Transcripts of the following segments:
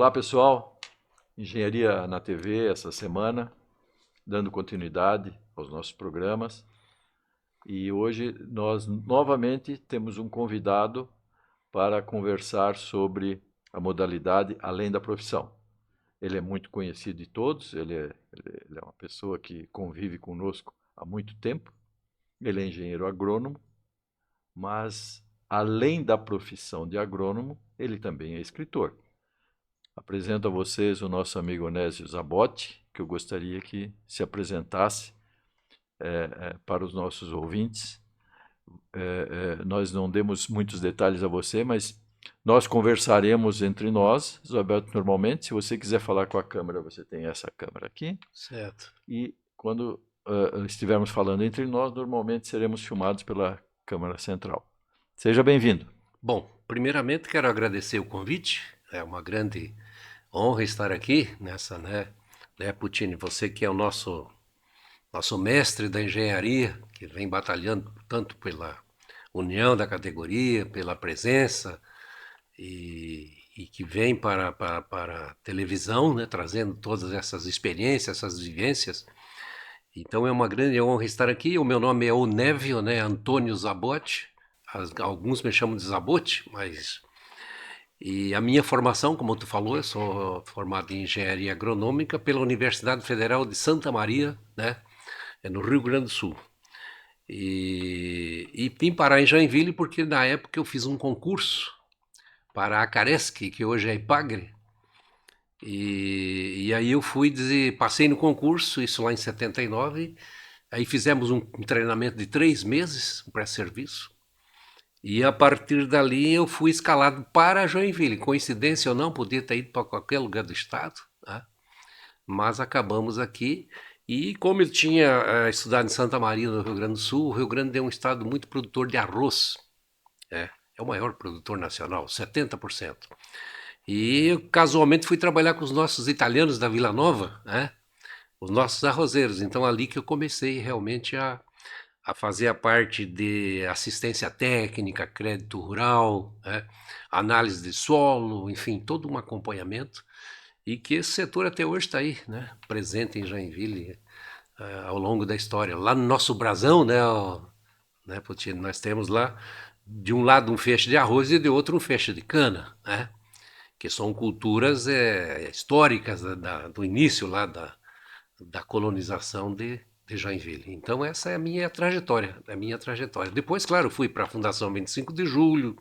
Olá, pessoal. Engenharia na TV essa semana, dando continuidade aos nossos programas. E hoje nós novamente temos um convidado para conversar sobre a modalidade além da profissão. Ele é muito conhecido de todos, ele é uma pessoa que convive conosco há muito tempo. Ele é engenheiro agrônomo, mas além da profissão de agrônomo, ele também é escritor. Apresento a vocês o nosso amigo Onésio Zabotti, que eu gostaria que se apresentasse para os nossos ouvintes. Nós não demos muitos detalhes a você, mas nós conversaremos entre nós, Zabotti, normalmente. Se você quiser falar com a câmera, você tem essa câmera aqui. Certo. E quando estivermos falando entre nós, normalmente seremos filmados pela câmera central. Seja bem-vindo. Bom, primeiramente quero agradecer o convite. É uma grande honra estar aqui nessa, né, Puccini, você que é o nosso mestre da engenharia, que vem batalhando tanto pela união da categoria, pela presença e que vem para a televisão, né, trazendo todas essas experiências, essas vivências. Então é uma grande honra estar aqui. O meu nome é Onésio, né, Antônio Zabotti. Alguns me chamam de Zabotti, mas... E a minha formação, como tu falou, eu sou formado em engenharia agronômica pela Universidade Federal de Santa Maria, né, no Rio Grande do Sul. E vim parar em Joinville porque na época eu fiz um concurso para a Caresc, que hoje é Ipagre. E aí eu passei no concurso, isso lá em 79. Aí fizemos um treinamento de 3 meses, um pré-serviço. E a partir dali eu fui escalado para Joinville. Coincidência ou não, podia ter ido para qualquer lugar do estado, né? Mas acabamos aqui. E como eu tinha estudado em Santa Maria, no Rio Grande do Sul, o Rio Grande é um estado muito produtor de arroz. É o maior produtor nacional, 70%. E eu, casualmente, fui trabalhar com os nossos italianos da Vila Nova, né? Os nossos arrozeiros. Então, ali que eu comecei realmente a fazer a parte de assistência técnica, crédito rural, né? Análise de solo, enfim, todo um acompanhamento. E que esse setor até hoje está aí, né? Presente em Joinville ao longo da história. Lá no nosso brasão, né, Putinho, nós temos lá, de um lado um feixe de arroz e de outro um feixe de cana, né? Que são culturas históricas do início lá da colonização de Joinville. Então essa é a minha trajetória. Depois, claro, fui para a Fundação 25 de Julho,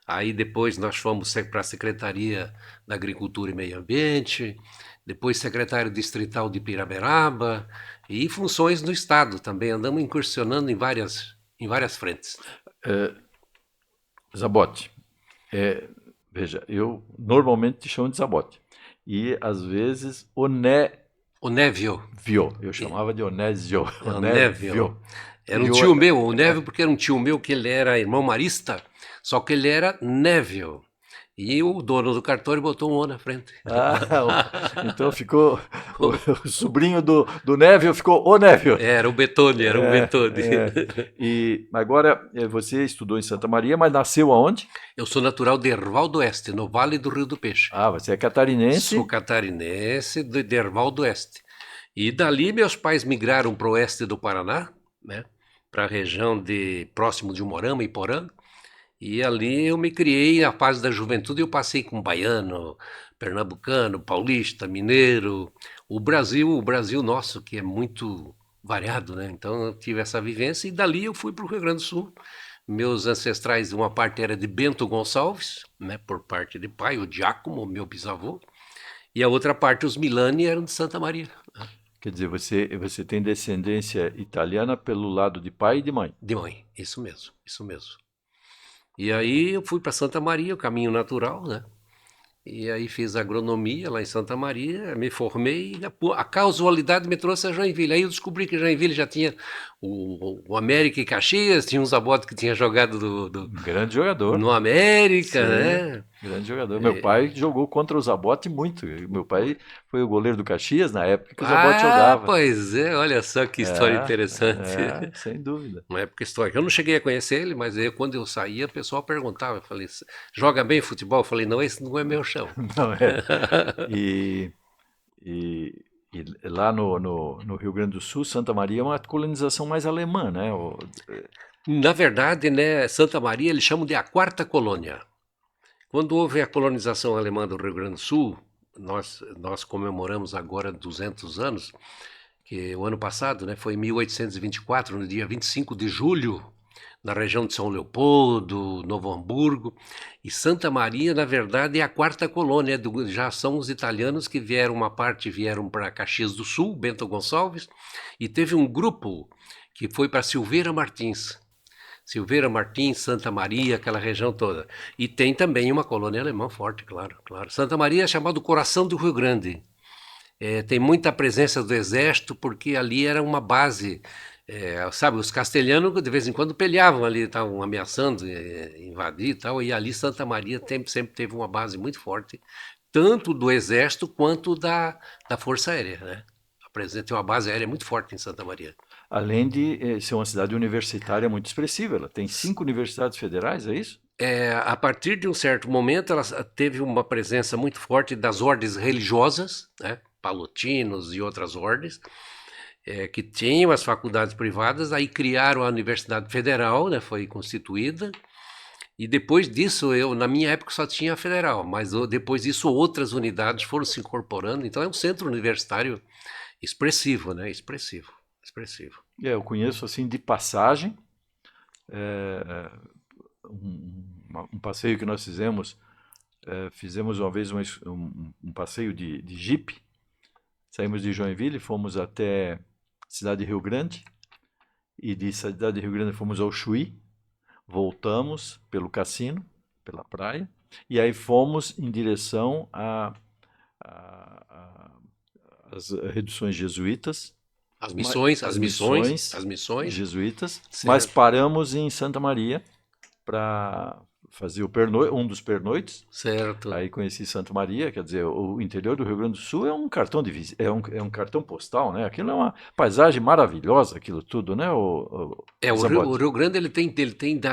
aí depois nós fomos para a Secretaria da Agricultura e Meio Ambiente, depois secretário distrital de Piraberaba e funções no Estado também. Andamos incursionando em várias frentes. Zabotti, veja, eu normalmente te chamo de Zabotti. E às vezes Onésio. eu chamava de Onésio. Onésio. Era E um tio meu, o Névio, porque era um tio meu que ele era irmão marista, só que ele era Névio. E o dono do cartório botou um O na frente. então ficou. O sobrinho do Névio ficou o Névio. Era o Betone, era um Betone. E agora você estudou em Santa Maria, mas nasceu aonde? Eu sou natural de Erval do Oeste, no Vale do Rio do Peixe. Ah, você é catarinense? Sou catarinense de Erval do Oeste. E dali meus pais migraram para o oeste do Paraná, né? Para a região próximo de Umorama e Porã. E ali eu me criei na fase da juventude, eu passei com baiano, pernambucano, paulista, mineiro, o Brasil nosso, que é muito variado, né? Então eu tive essa vivência e dali eu fui para o Rio Grande do Sul. Meus ancestrais, uma parte era de Bento Gonçalves, né, por parte de pai, o Giacomo, meu bisavô, e a outra parte, os Milani, eram de Santa Maria. Quer dizer, você tem descendência italiana pelo lado de pai e de mãe? De mãe, isso mesmo, isso mesmo. E aí eu fui para Santa Maria, o caminho natural, né? E aí fiz agronomia lá em Santa Maria, me formei e a casualidade me trouxe a Joinville. Aí eu descobri que Joinville já tinha o América e Caxias, tinha um Zabotti que tinha jogado Grande jogador. no América, Sim, né? Grande jogador. Meu pai jogou contra o Zabotti muito. Meu pai foi o goleiro do Caxias na época que o Zabotti jogava. Pois é, olha só que história interessante. Sem dúvida. Uma época histórica. Eu não cheguei a conhecer ele, mas quando eu saía, o pessoal perguntava. Eu falei, joga bem futebol? Eu falei, não, esse não é meu chão. Não é. E, e lá no Rio Grande do Sul, Santa Maria é uma colonização mais alemã, né? Na verdade, né, Santa Maria eles chamam de a quarta colônia. Quando houve a colonização alemã do Rio Grande do Sul, nós comemoramos agora 200 anos, que o ano passado, né, foi em 1824, no dia 25 de julho, na região de São Leopoldo, Novo Hamburgo, e Santa Maria, na verdade, é a quarta colônia, já são os italianos que vieram, uma parte vieram para Caxias do Sul, Bento Gonçalves, e teve um grupo que foi para Silveira Martins, Santa Maria, aquela região toda. E tem também uma colônia alemã forte, claro, claro. Santa Maria é chamado coração do Rio Grande. Tem muita presença do exército, porque ali era uma base. Sabe, os castelhanos de vez em quando peleavam ali, estavam ameaçando invadir e tal, e ali Santa Maria sempre teve uma base muito forte, tanto do exército quanto da Força Aérea, né? Tem uma base aérea muito forte em Santa Maria. Além de ser uma cidade universitária muito expressiva, ela tem 5 universidades federais, é isso? A partir de um certo momento, ela teve uma presença muito forte das ordens religiosas, né? Palotinos e outras ordens, que tinham as faculdades privadas, aí criaram a Universidade Federal, né? Foi constituída, e depois disso, na minha época só tinha a Federal, mas depois disso outras unidades foram se incorporando, então é um centro universitário expressivo, né? Expressivo, expressivo. Eu conheço assim de passagem, um passeio que nós fizemos uma vez um passeio de Jeep, saímos de Joinville, fomos até cidade de Rio Grande, e de cidade de Rio Grande fomos ao Chuí, voltamos pelo cassino, pela praia, e aí fomos em direção às reduções jesuítas, As missões jesuítas, certo. mas paramos em Santa Maria para fazer um dos pernoites. Certo. Aí conheci Santa Maria, quer dizer, o interior do Rio Grande do Sul é um cartão é um cartão postal, né? Aquilo é uma paisagem maravilhosa, aquilo tudo, né? O Rio Grande ele tem,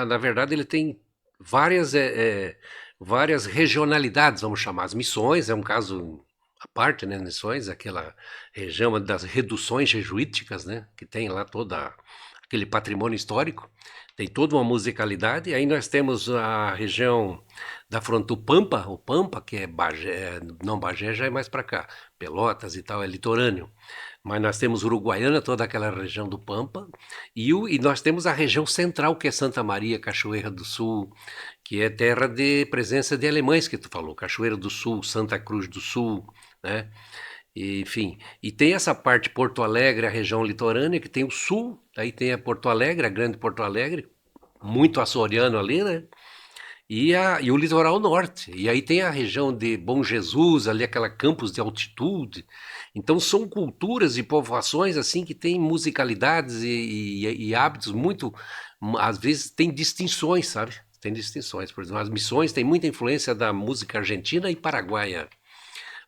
na verdade, ele tem várias regionalidades, vamos chamar. As Missões é um caso à parte, né? Missões, aquela região das reduções jesuíticas, né? Que tem lá toda aquele patrimônio histórico, tem toda uma musicalidade. Aí nós temos a região da fronteira, o Pampa, que é Bagé, não, Bagé já é mais para cá, Pelotas e tal, é litorâneo. Mas nós temos Uruguaiana, toda aquela região do Pampa, e nós temos a região central, que é Santa Maria, Cachoeira do Sul, que é terra de presença de alemães, que tu falou, Cachoeira do Sul, Santa Cruz do Sul, né? Enfim, e tem essa parte Porto Alegre, a região litorânea, que tem o sul, aí tem a Porto Alegre, a grande Porto Alegre, muito açoriano ali, né? E o litoral norte. E aí tem a região de Bom Jesus, ali aquela campos de altitude. Então são culturas e povoações assim que têm musicalidades e hábitos muito, às vezes tem distinções, sabe? Tem distinções. Por exemplo, as Missões têm muita influência da música argentina e paraguaia.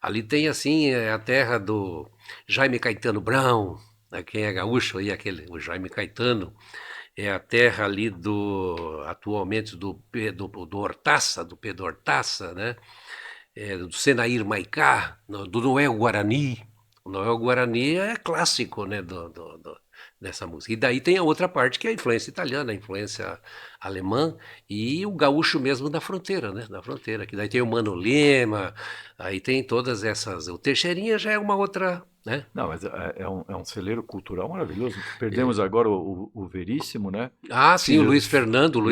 Ali tem, assim, a terra do Jaime Caetano Brown, né, quem é gaúcho aí, o Jaime Caetano, é a terra ali atualmente do Hortaça, do Pedro Hortaça, né? Do Senair Maicá, do Noel Guarani. O Noel Guarani é clássico, né, dessa música. E daí tem a outra parte que é a influência italiana, a influência alemã e o gaúcho mesmo da fronteira, né? Da fronteira. Que daí tem o Mano Lema, aí tem todas essas. O Teixeirinha já é uma outra, né? Não, mas é um celeiro cultural maravilhoso. Perdemos agora o Veríssimo, né? Ah, sim, o Luiz Fernando,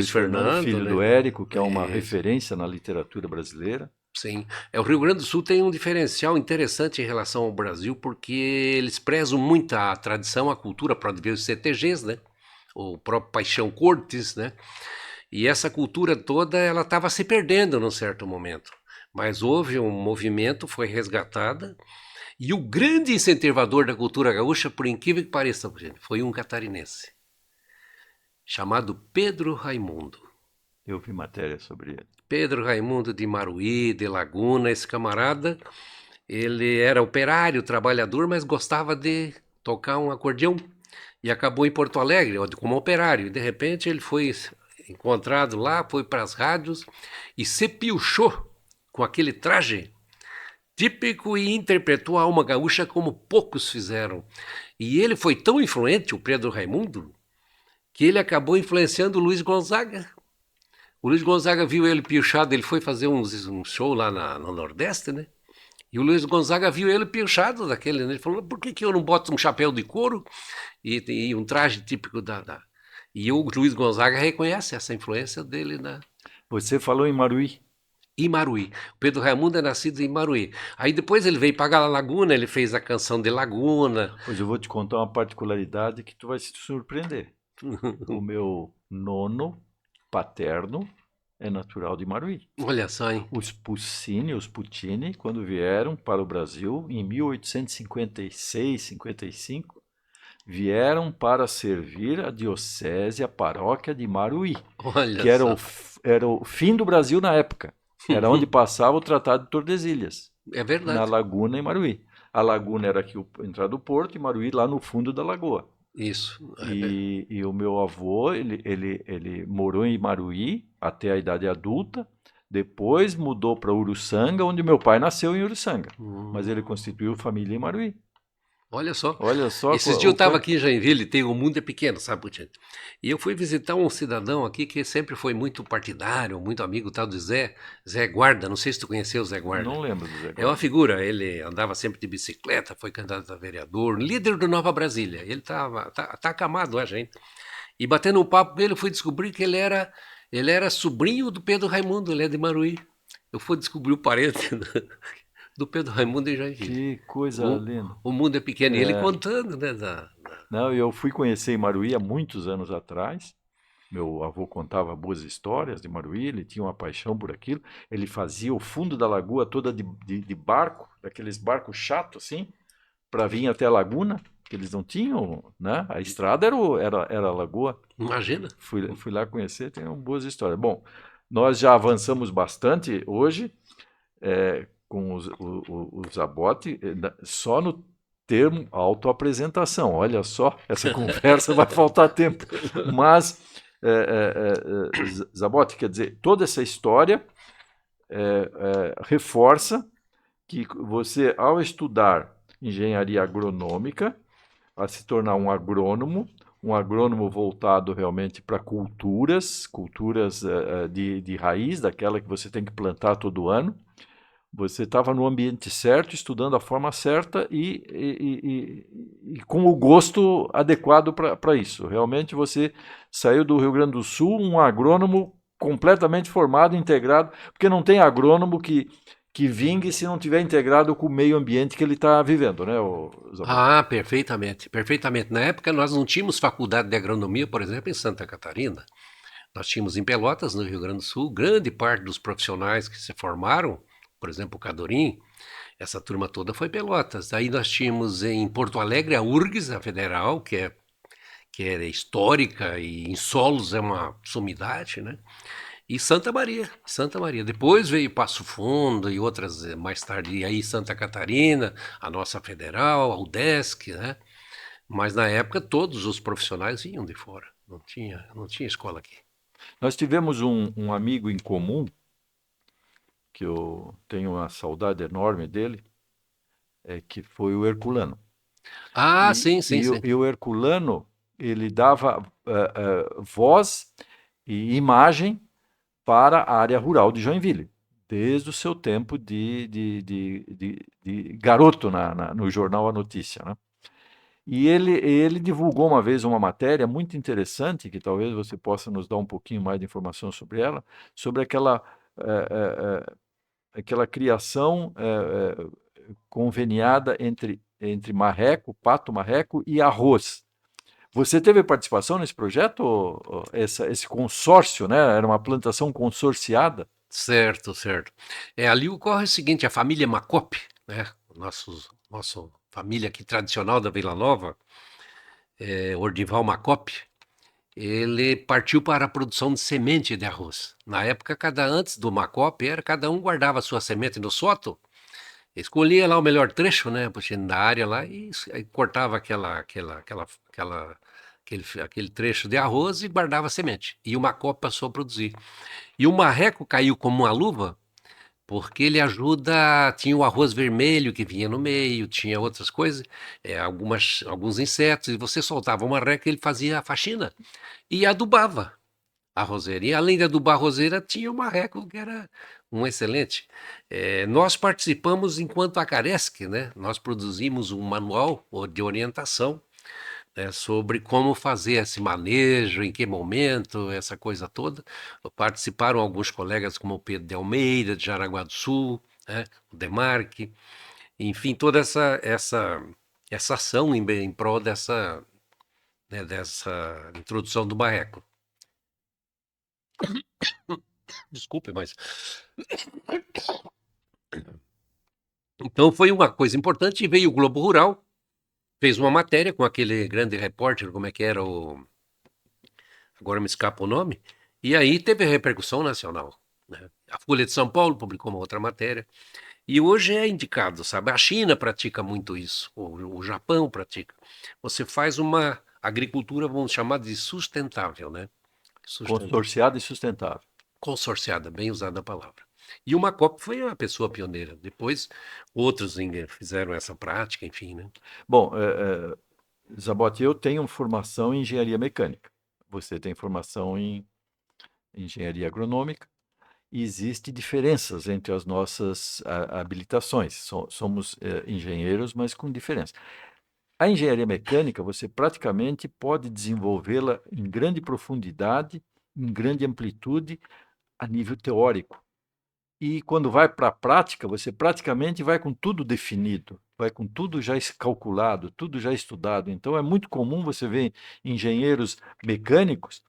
filho né? do Érico, que é uma referência na literatura brasileira. Sim. O Rio Grande do Sul tem um diferencial interessante em relação ao Brasil, porque eles prezam muito a tradição, a cultura, pode ver os CTGs, né? O próprio Paixão Cortes, né? E essa cultura toda, ela estava se perdendo num certo momento. Mas houve um movimento, foi resgatada, e o grande incentivador da cultura gaúcha, por incrível que pareça, foi um catarinense, chamado Pedro Raimundo. Eu vi matéria sobre ele. Pedro Raimundo de Maruí, de Laguna, esse camarada, ele era operário, trabalhador, mas gostava de tocar um acordeão e acabou em Porto Alegre como operário. E de repente ele foi encontrado lá, foi para as rádios e se piochou com aquele traje típico e interpretou a alma gaúcha como poucos fizeram. E ele foi tão influente, o Pedro Raimundo, que ele acabou influenciando o Luiz Gonzaga. O Luiz Gonzaga viu ele piochado, ele foi fazer um show lá no Nordeste, né? E o Luiz Gonzaga viu ele piochado daquele, né? Ele falou, por que eu não boto um chapéu de couro e um traje típico da... E o Luiz Gonzaga reconhece essa influência dele na... Você falou em Maruí. Imaruí. O Pedro Raimundo é nascido em Imaruí. Aí depois ele veio para Laguna, ele fez a canção de Laguna. Pois eu vou te contar uma particularidade que tu vai se surpreender. O meu nono paterno é natural de Maruí. Olha só, hein? Os Puccini, quando vieram para o Brasil em 1856, 55, vieram para servir a diocese, a paróquia de Maruí, Olha que só. era o fim do Brasil na época. Era onde passava o Tratado de Tordesilhas, É na verdade. Laguna e Maruí. A Laguna era aqui a entrada do porto e Maruí lá no fundo da lagoa. Isso. E o meu avô, ele morou em Maruí até a idade adulta, depois mudou para Uruçanga, onde meu pai nasceu em Uruçanga, mas ele constituiu família em Maruí. Olha só. Olha só Esses dias eu estava aqui em Joinville, tem o mundo é pequeno, sabe, Putinho? E eu fui visitar um cidadão aqui que sempre foi muito partidário, muito amigo tal de Zé Guarda. Não sei se tu conheceu o Zé Guarda. Não lembro do Zé É uma Guarda. figura, ele andava sempre de bicicleta, foi candidato a vereador, líder do Nova Brasília. Ele tá acamado, a gente. E batendo um papo com ele, eu fui descobrir que ele era sobrinho do Pedro Raimundo, ele é de Maruí. Eu fui descobrir o parente do Pedro Raimundo em Joinville. Que coisa linda. O mundo é pequeno. E ele É. contando, né? Não, eu fui conhecer Maruí há muitos anos atrás. Meu avô contava boas histórias de Maruí, ele tinha uma paixão por aquilo. Ele fazia o fundo da lagoa toda de barco, daqueles barcos chatos assim, para vir até a laguna, que eles não tinham, né? A estrada era a lagoa. Imagina. Fui lá conhecer, tem boas histórias. Bom, nós já avançamos bastante hoje com os Zabotti, só no termo autoapresentação. Olha só, essa conversa vai faltar tempo. Mas, Zabotti, quer dizer, toda essa história reforça que você, ao estudar engenharia agronômica, a se tornar um agrônomo voltado realmente para culturas de raiz, daquela que você tem que plantar todo ano. Você estava no ambiente certo, estudando a forma certa e com o gosto adequado para isso. Realmente você saiu do Rio Grande do Sul um agrônomo completamente formado, integrado, porque não tem agrônomo que vingue se não tiver integrado com o meio ambiente que ele está vivendo, né, Zabotti? Perfeitamente, perfeitamente. Na época nós não tínhamos faculdade de agronomia, por exemplo, em Santa Catarina. Nós tínhamos em Pelotas, no Rio Grande do Sul, grande parte dos profissionais que se formaram, por exemplo, o Cadorim, essa turma toda foi Pelotas. Aí nós tínhamos em Porto Alegre a URGS, a Federal, que é histórica e em solos é uma sumidade, né? E Santa Maria. Depois veio Passo Fundo e outras mais tarde, e aí Santa Catarina, a nossa Federal, a UDESC, né? Mas na época todos os profissionais vinham de fora, não tinha escola aqui. Nós tivemos um amigo em comum, que eu tenho uma saudade enorme dele, que foi o Herculano. Sim. E o Herculano, ele dava voz e imagem para a área rural de Joinville, desde o seu tempo de garoto no jornal A Notícia, né? E ele divulgou uma vez uma matéria muito interessante, que talvez você possa nos dar um pouquinho mais de informação sobre ela, sobre aquela criação conveniada entre marreco, pato marreco e arroz. Você teve participação nesse projeto? Esse consórcio, né? Era uma plantação consorciada? Certo. Ali ocorre o seguinte, a família Macope, né? Nossa família aqui tradicional da Vila Nova, Ordival Macope, ele partiu para a produção de semente de arroz. Na época, antes do Macope, cada um guardava a sua semente no sótão, escolhia lá o melhor trecho, né, da área lá e cortava aquele trecho de arroz e guardava a semente. E o Macope passou a produzir. E o marreco caiu como uma luva, porque ele ajuda. Tinha o arroz vermelho que vinha no meio, tinha outras coisas, alguns insetos, e você soltava uma reca, ele fazia a faxina e adubava a roseira. E além de adubar a roseira, tinha o marreco, que era um excelente. Nós participamos enquanto a Caresc, né? Nós produzimos um manual de orientação, né, sobre como fazer esse manejo, em que momento, essa coisa toda. Participaram alguns colegas como o Pedro de Almeida, de Jaraguá do Sul, né, o Demarque, enfim, toda essa ação em prol dessa introdução do marreco. Desculpe, mas então foi uma coisa importante. E veio o Globo Rural, fez uma matéria com aquele grande repórter, como é que era agora me escapa o nome, e aí teve repercussão nacional, né? A Folha de São Paulo publicou uma outra matéria, e hoje é indicado, sabe? A China pratica muito isso, o Japão pratica. Você faz uma agricultura, vamos chamar de sustentável, né? Consorciado e sustentável. Consorciada, bem usada a palavra. E o Macop foi a pessoa pioneira. Depois, outros fizeram essa prática, enfim, né? Bom, Zabotti, eu tenho formação em engenharia mecânica. Você tem formação em engenharia agronômica. E existem diferenças entre as nossas habilitações. Somos engenheiros, mas com diferença. A engenharia mecânica, você praticamente pode desenvolvê-la em grande profundidade, em grande amplitude, a nível teórico. E quando vai para a prática, você praticamente vai com tudo definido, vai com tudo já calculado, tudo já estudado. Então é muito comum você ver engenheiros mecânicos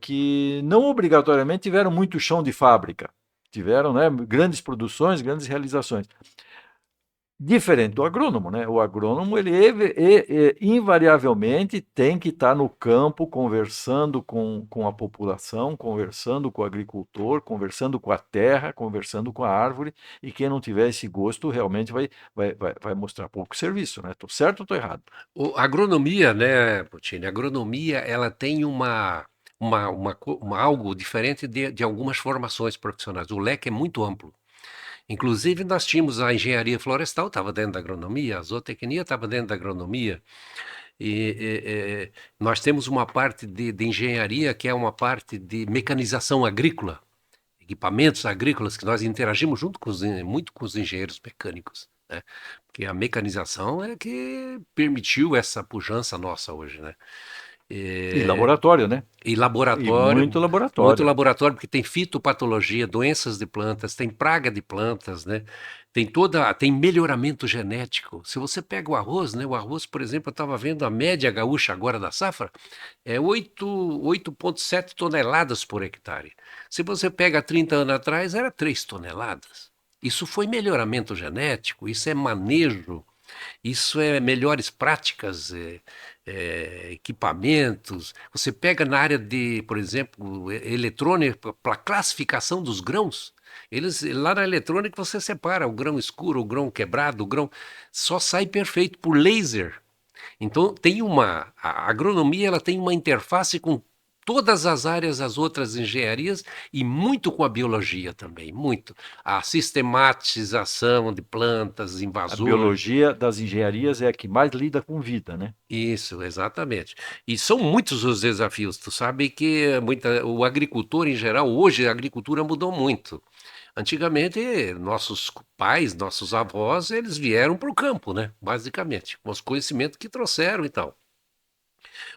que não obrigatoriamente tiveram muito chão de fábrica, tiveram, né, grandes produções, grandes realizações. Diferente do agrônomo, né? O agrônomo, ele invariavelmente tem que estar no campo conversando com a população, conversando com o agricultor, conversando com a terra, conversando com a árvore, e quem não tiver esse gosto realmente vai mostrar pouco serviço, né? Estou certo ou estou errado? A agronomia, né, Puccini? A agronomia, ela tem algo diferente de algumas formações profissionais. O leque é muito amplo. Inclusive, nós tínhamos a engenharia florestal, estava dentro da agronomia, a zootecnia estava dentro da agronomia, e nós temos uma parte de engenharia que é uma parte de mecanização agrícola, equipamentos agrícolas, que nós interagimos muito com os engenheiros mecânicos, né? Porque a mecanização é que permitiu essa pujança nossa hoje, né? E laboratório, né? E E laboratório, muito laboratório. laboratório, porque tem fitopatologia, doenças de plantas, tem praga de plantas, né? Tem melhoramento genético. Se você pega o arroz, né? O arroz, por exemplo, eu estava vendo a média gaúcha agora da safra, é 8,7 toneladas por hectare. Se você pega 30 anos atrás, era 3 toneladas. Isso foi melhoramento genético, isso é manejo, isso é melhores práticas, equipamentos. Você pega na área de, por exemplo, eletrônica, para classificação dos grãos. Lá na eletrônica você separa o grão escuro, o grão quebrado, o grão só sai perfeito por laser. Então a agronomia ela tem uma interface com todas as áreas, as outras engenharias e muito com a biologia também, muito. A sistematização de plantas, A invasores. biologia das engenharias é a que mais lida com vida, né? Isso, exatamente. E são muitos os desafios. Tu sabe que o agricultor em geral, hoje a agricultura mudou muito. Antigamente, nossos pais, nossos avós, eles vieram para o campo, né? Basicamente, com os conhecimentos que trouxeram e tal.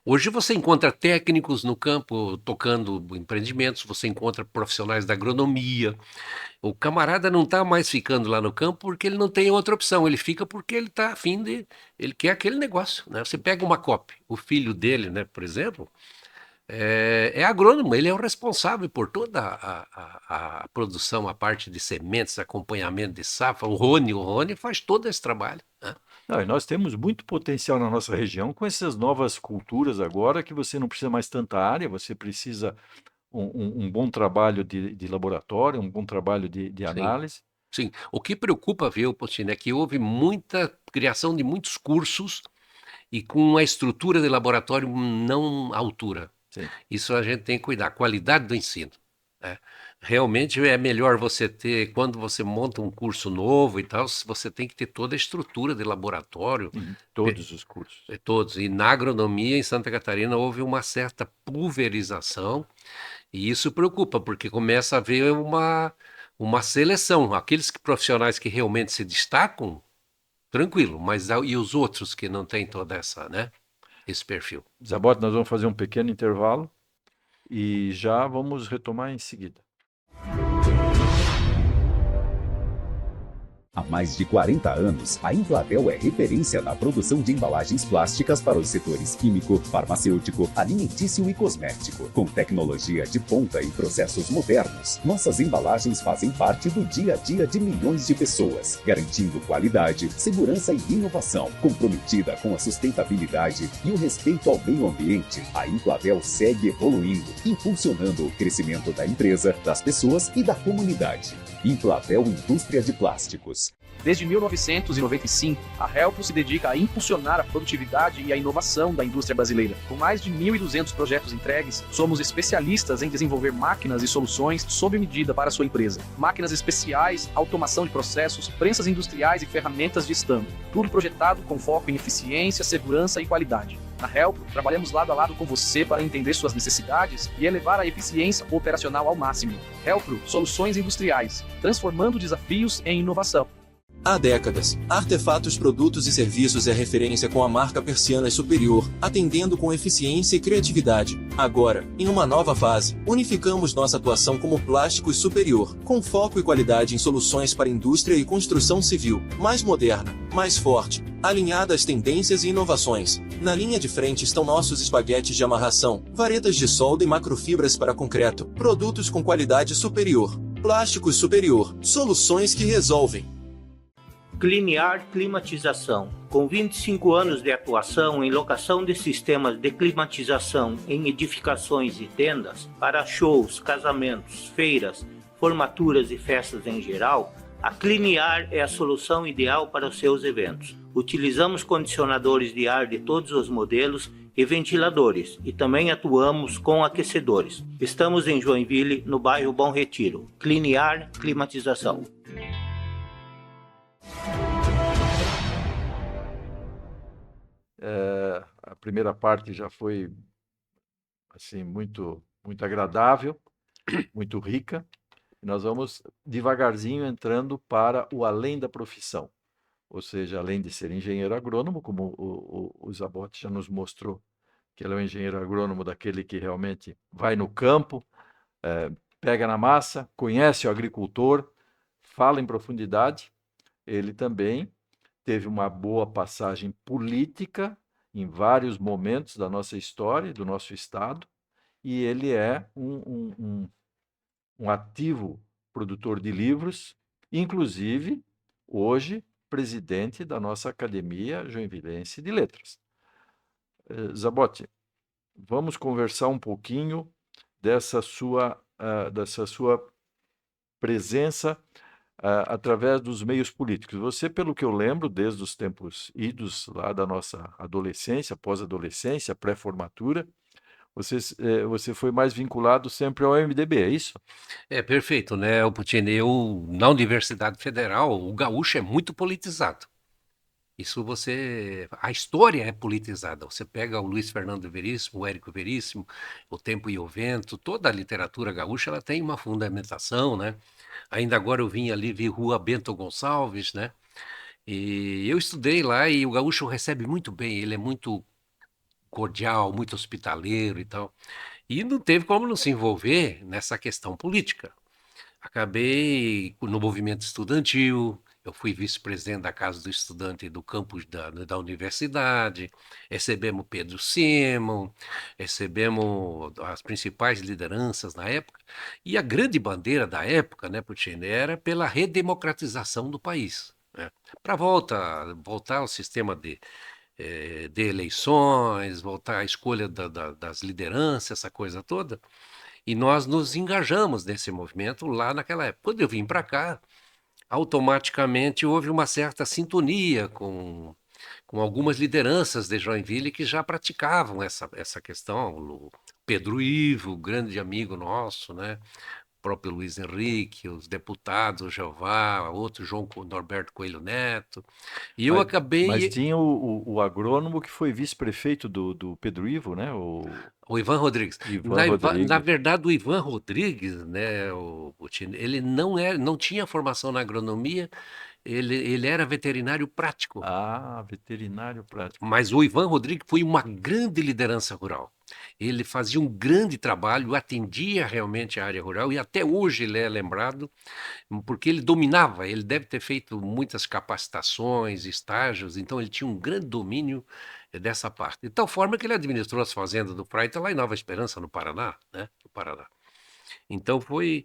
Hoje você encontra técnicos no campo tocando empreendimentos, você encontra profissionais da agronomia. O camarada não está mais ficando lá no campo porque ele não tem outra opção. Ele fica porque ele está afim de. Ele quer aquele negócio, né? Você pega uma COP, o filho dele, né, por exemplo, é agrônomo, ele é o responsável por toda a produção, a parte de sementes, acompanhamento de safra. O Rony faz todo esse trabalho, né? Não, e nós temos muito potencial na nossa região com essas novas culturas agora, que você não precisa mais tanta área, você precisa um bom trabalho de laboratório, um bom trabalho de Sim. análise. Sim, o que preocupa, viu, Potino, é que houve muita criação de muitos cursos e com uma estrutura de laboratório não à altura. Sim. Isso a gente tem que cuidar, qualidade do ensino, né? Realmente é melhor você ter, quando você monta um curso novo e tal, você tem que ter toda a estrutura de laboratório, Em todos os cursos. todos. E na agronomia em Santa Catarina houve uma certa pulverização, e isso preocupa, porque começa a haver uma seleção. Aqueles profissionais que realmente se destacam, tranquilo, mas e os outros que não têm toda essa, né, esse perfil? Zabote, nós vamos fazer um pequeno intervalo e já vamos retomar em seguida. Há mais de 40 anos, a Implatel é referência na produção de embalagens plásticas para os setores químico, farmacêutico, alimentício e cosmético. Com tecnologia de ponta e processos modernos, nossas embalagens fazem parte do dia a dia de milhões de pessoas, garantindo qualidade, segurança e inovação. Comprometida com a sustentabilidade e o respeito ao meio ambiente, a Implatel segue evoluindo, impulsionando o crescimento da empresa, das pessoas e da comunidade. Implatel Indústria de Plásticos. Desde 1995, a Helpro se dedica a impulsionar a produtividade e a inovação da indústria brasileira. Com mais de 1.200 projetos entregues, somos especialistas em desenvolver máquinas e soluções sob medida para a sua empresa. Máquinas especiais, automação de processos, prensas industriais e ferramentas de estampo. Tudo projetado com foco em eficiência, segurança e qualidade. Na Helpro, trabalhamos lado a lado com você para entender suas necessidades e elevar a eficiência operacional ao máximo. Helpro, soluções industriais, transformando desafios em inovação. Há décadas, Artefatos Produtos e Serviços é referência com a marca Persianas Superior, atendendo com eficiência e criatividade. Agora, em uma nova fase, unificamos nossa atuação como Plásticos Superior, com foco e qualidade em soluções para indústria e construção civil, mais moderna, mais forte, alinhada às tendências e inovações. Na linha de frente estão nossos espaguetes de amarração, varetas de solda e macrofibras para concreto, produtos com qualidade superior. Plásticos Superior, soluções que resolvem. Cliniar Climatização. Com 25 anos de atuação em locação de sistemas de climatização em edificações e tendas para shows, casamentos, feiras, formaturas e festas em geral, a Cliniar é a solução ideal para os seus eventos. Utilizamos condicionadores de ar de todos os modelos e ventiladores, e também atuamos com aquecedores. Estamos em Joinville, no bairro Bom Retiro. Cliniar Climatização. A primeira parte já foi assim muito agradável, muito rica. E nós vamos devagarzinho entrando para o além da profissão, ou seja, além de ser engenheiro agrônomo, como o Zabote já nos mostrou, que ele é um engenheiro agrônomo daquele que realmente vai no campo, pega na massa, conhece o agricultor, fala em profundidade. Ele também teve uma boa passagem política em vários momentos da nossa história, do nosso estado, e ele é um ativo produtor de livros, inclusive, hoje, presidente da nossa Academia Joinvilense de Letras. Zabote, vamos conversar um pouquinho dessa sua presença através dos meios políticos. Você, pelo que eu lembro, desde os tempos idos lá da nossa adolescência, pós-adolescência, pré-formatura, você foi mais vinculado sempre ao MDB, é isso? É perfeito, né, o Putin? Eu, na Universidade Federal, o gaúcho é muito politizado. Isso a história é politizada. Você pega o Luiz Fernando Veríssimo, o Érico Veríssimo, O Tempo e o Vento, toda a literatura gaúcha, ela tem uma fundamentação, né? Ainda agora eu vim ali, vi Rua Bento Gonçalves, né? E eu estudei lá e o gaúcho recebe muito bem, ele é muito cordial, muito hospitaleiro e tal. E não teve como não se envolver nessa questão política. Acabei no movimento estudantil, eu fui vice-presidente da Casa do Estudante do campus da universidade, recebemos Pedro Simon, recebemos as principais lideranças na época, e a grande bandeira da época, né, Putin, era pela redemocratização do país, né, para voltar ao sistema de eleições, voltar à escolha das lideranças, essa coisa toda. E nós nos engajamos nesse movimento lá naquela época. Quando eu vim para cá, automaticamente houve uma certa sintonia com algumas lideranças de Joinville que já praticavam essa questão. O Pedro Ivo, grande amigo nosso, né? próprio Luiz Henrique, os deputados, o Jeová, outro João Norberto Coelho Neto. E eu Mas acabei. tinha o agrônomo que foi vice-prefeito do Pedro Ivo, né? O Ivan Rodrigues. Ivan Na Rodrigues. verdade, o Ivan Rodrigues, né, ele não tinha formação na agronomia, ele era veterinário prático. Ah, veterinário prático. Mas o Ivan Rodrigues foi uma grande liderança rural. Ele fazia um grande trabalho, atendia realmente a área rural e até hoje ele é lembrado porque ele dominava, ele deve ter feito muitas capacitações, estágios, então ele tinha um grande domínio dessa parte. De tal forma que ele administrou as fazendas do Praita lá em Nova Esperança, no Paraná, né? No Paraná. Então foi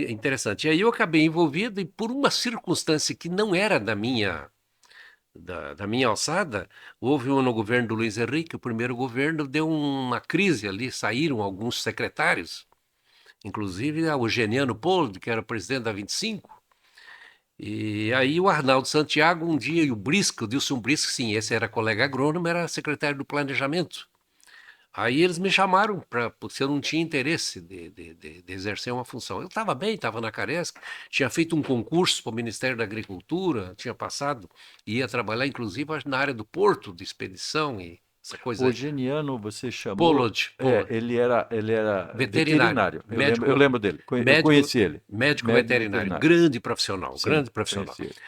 interessante. E aí eu acabei envolvido e por uma circunstância que não era da minha alçada, houve no governo do Luiz Henrique, o primeiro governo deu uma crise ali, saíram alguns secretários, inclusive o Geniano Polo, que era presidente da 25, e aí o Arnaldo Santiago um dia, e o Brisco, o Dilson Brisco, sim, esse era colega agrônomo, era secretário do planejamento. Aí eles me chamaram porque eu não tinha interesse de exercer uma função. Eu estava bem, estava na Caresc, tinha feito um concurso para o Ministério da Agricultura, tinha passado, ia trabalhar inclusive na área do porto, de expedição e essa coisa O aí. Geniano, você chamou. Polod. Ele era Veterinário. veterinário. Eu lembro dele. Eu conheci ele. Médico veterinário. Grande profissional, Sim, grande profissional. conheci ele.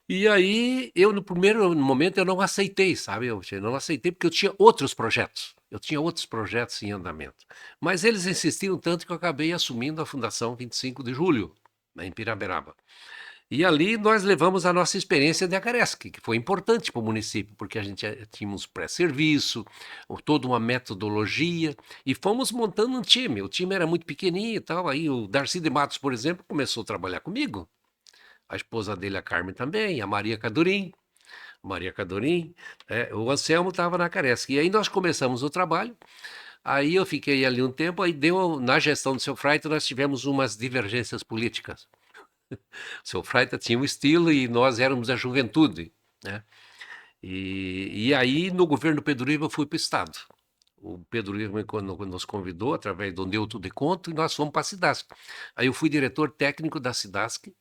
E aí, eu no primeiro momento, eu não aceitei, sabe? Eu não aceitei porque eu tinha outros projetos. Eu tinha outros projetos em andamento. Mas eles insistiram tanto que eu acabei assumindo a Fundação 25 de Julho, né, em Piraberaba. E ali nós levamos a nossa experiência de Acaresc, que foi importante para o município, porque a gente tínhamos pré-serviço, toda uma metodologia, e fomos montando um time. O time era muito pequenininho e tal. Aí o Darcy de Matos, por exemplo, começou a trabalhar comigo. A esposa dele, a Carmen, também, a Maria Cadorim, o Anselmo estava na Caresc. E aí nós começamos o trabalho, aí eu fiquei ali um tempo, aí na gestão do seu Freita nós tivemos umas divergências políticas. O seu Freita tinha um estilo e nós éramos a juventude, né? E aí no governo Pedro Ivo eu fui para o Estado. O Pedro Ivo nos convidou através do Newton de Conto e nós fomos para a Cidasc. Aí eu fui diretor técnico da Cidasc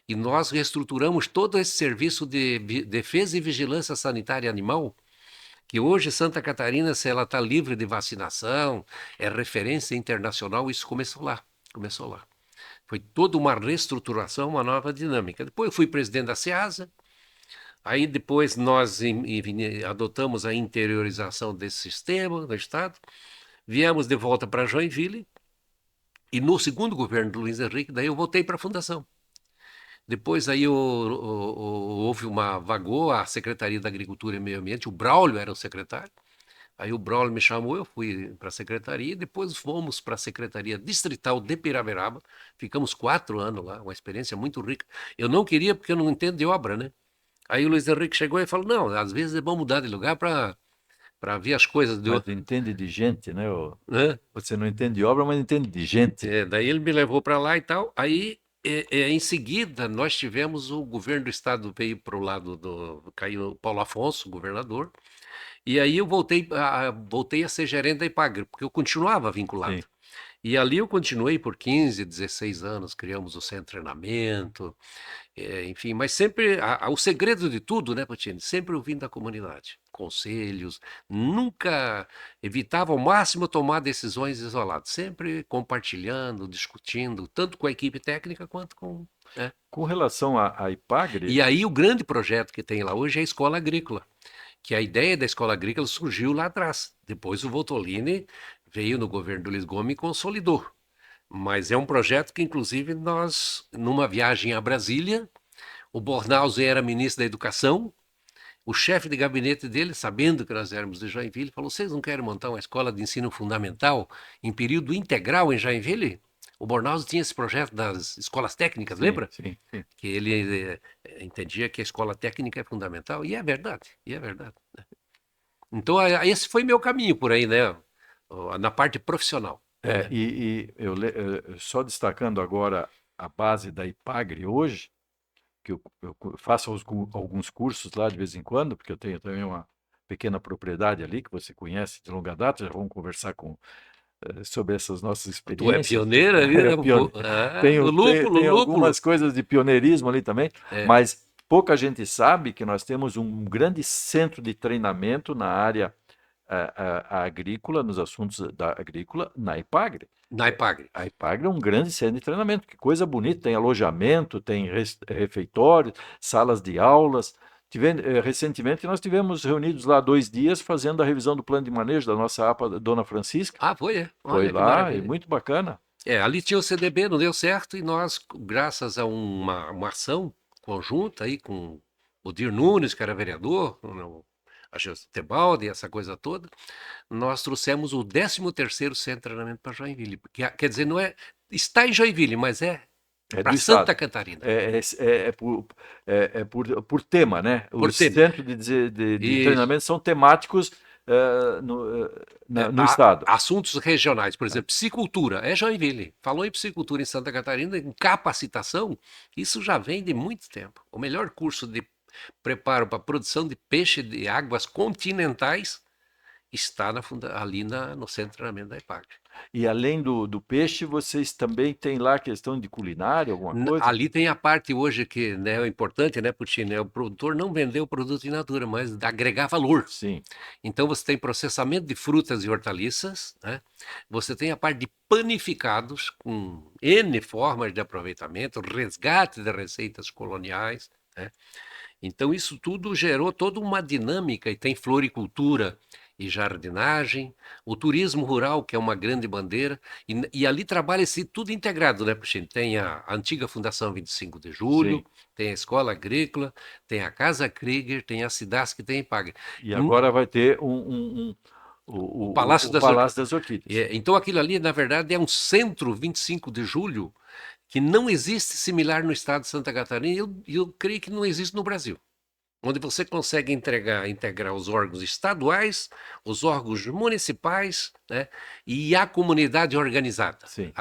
e nós reestruturamos todo esse serviço de defesa e vigilância sanitária animal, que hoje Santa Catarina, se ela está livre de vacinação, é referência internacional, isso começou lá. Foi toda uma reestruturação, uma nova dinâmica. Depois eu fui presidente da SEASA, aí depois nós adotamos a interiorização desse sistema do Estado, viemos de volta para Joinville, e no segundo governo do Luiz Henrique, daí eu voltei para a Fundação. Depois aí houve vagou a Secretaria da Agricultura e Meio Ambiente, o Braulio era o secretário, aí o Braulio me chamou, eu fui para a secretaria, e depois fomos para a Secretaria Distrital de Piraberaba, ficamos 4 anos lá, uma experiência muito rica. Eu não queria porque eu não entendo de obra, né? Aí o Luiz Henrique chegou e falou, não, às vezes é bom mudar de lugar para ver as coisas de Mas outro. entende de gente, né? Né? Você não entende de obra, mas entende de gente. Daí ele me levou para lá e tal. Aí, em seguida, nós tivemos o governo do estado veio para o lado caiu o Paulo Afonso, governador. E aí eu voltei a ser gerente da Ipagre, porque eu continuava vinculado. Sim. E ali eu continuei por 15, 16 anos, criamos o centro de treinamento, enfim, mas sempre, o segredo de tudo, né, Patini? Sempre ouvindo a comunidade, conselhos, nunca evitava ao máximo tomar decisões isoladas, sempre compartilhando, discutindo, tanto com a equipe técnica quanto com... Com relação à Ipagre... E aí o grande projeto que tem lá hoje é a Escola Agrícola, que a ideia da Escola Agrícola surgiu lá atrás. Depois o Voltolini veio no governo do Luiz Gomes e consolidou. Mas é um projeto que, inclusive, nós, numa viagem a Brasília, o Bornhausen era ministro da Educação, o chefe de gabinete dele, sabendo que nós éramos de Joinville, falou, vocês não querem montar uma escola de ensino fundamental em período integral em Joinville? O Bornhausen tinha esse projeto das escolas técnicas, lembra? Sim. Que ele entendia que a escola técnica é fundamental, e é verdade. Né? Então, esse foi meu caminho por aí, né? Na parte profissional. E só destacando agora a base da Ipagre hoje, que eu faço alguns cursos lá de vez em quando, porque eu tenho também uma pequena propriedade ali, que você conhece de longa data, já vamos conversar com sobre essas nossas Tu é experiências. pioneira ali, né? Tem, O lúpulo, tem o lúpulo. algumas coisas de pioneirismo ali também, É. mas pouca gente sabe que nós temos um grande centro de treinamento na área agrícola, nos assuntos da agrícola, na IPAGRE. Na IPAGRE. A IPAGRE é um grande centro de treinamento, que coisa bonita, tem alojamento, tem refeitório, salas de aulas. Recentemente nós tivemos reunidos lá 2 dias fazendo a revisão do plano de manejo da nossa APA Dona Francisca. Ah, foi, é? Foi Olha que lá e maravilha. muito bacana. Ali tinha o CDB, não deu certo, e nós, graças a uma ação conjunta aí com o Dir Nunes, que era vereador, a Gilson Tebaldi, essa coisa toda, nós trouxemos o 13º Centro de Treinamento para Joinville. Quer dizer, não é... Está em Joinville, mas é para do Santa estado. Catarina. Por tema, né? Por Os tema. centros de treinamento são temáticos no estado. Assuntos regionais, por exemplo, piscicultura, é Joinville. Falou em piscicultura em Santa Catarina, em capacitação, isso já vem de muito tempo. O melhor curso de preparo para produção de peixe de águas continentais está ali no centro de treinamento da IPAGRE. E além do peixe, vocês também têm lá a questão de culinária, alguma coisa? Ali tem a parte hoje que, né, é importante, né, Putin, né, o produtor não vender o produto in natura, mas agregar valor. Sim. Então você tem processamento de frutas e hortaliças, né? Você tem a parte de panificados com N formas de aproveitamento, resgate de receitas coloniais, né? Então isso tudo gerou toda uma dinâmica, e tem floricultura e jardinagem, o turismo rural, que é uma grande bandeira, e ali trabalha-se tudo integrado, né, Puxinho? Tem a antiga Fundação 25 de Julho, Sim. tem a Escola Agrícola, tem a Casa Krieger, tem a Cidasc, tem a IPAGRE. E agora vai ter o Palácio das Orquídeas. Então aquilo ali, na verdade, é um centro 25 de Julho que não existe similar no estado de Santa Catarina, e eu creio que não existe no Brasil. Onde você consegue integrar os órgãos estaduais, os órgãos municipais, né, e a comunidade organizada. Sim,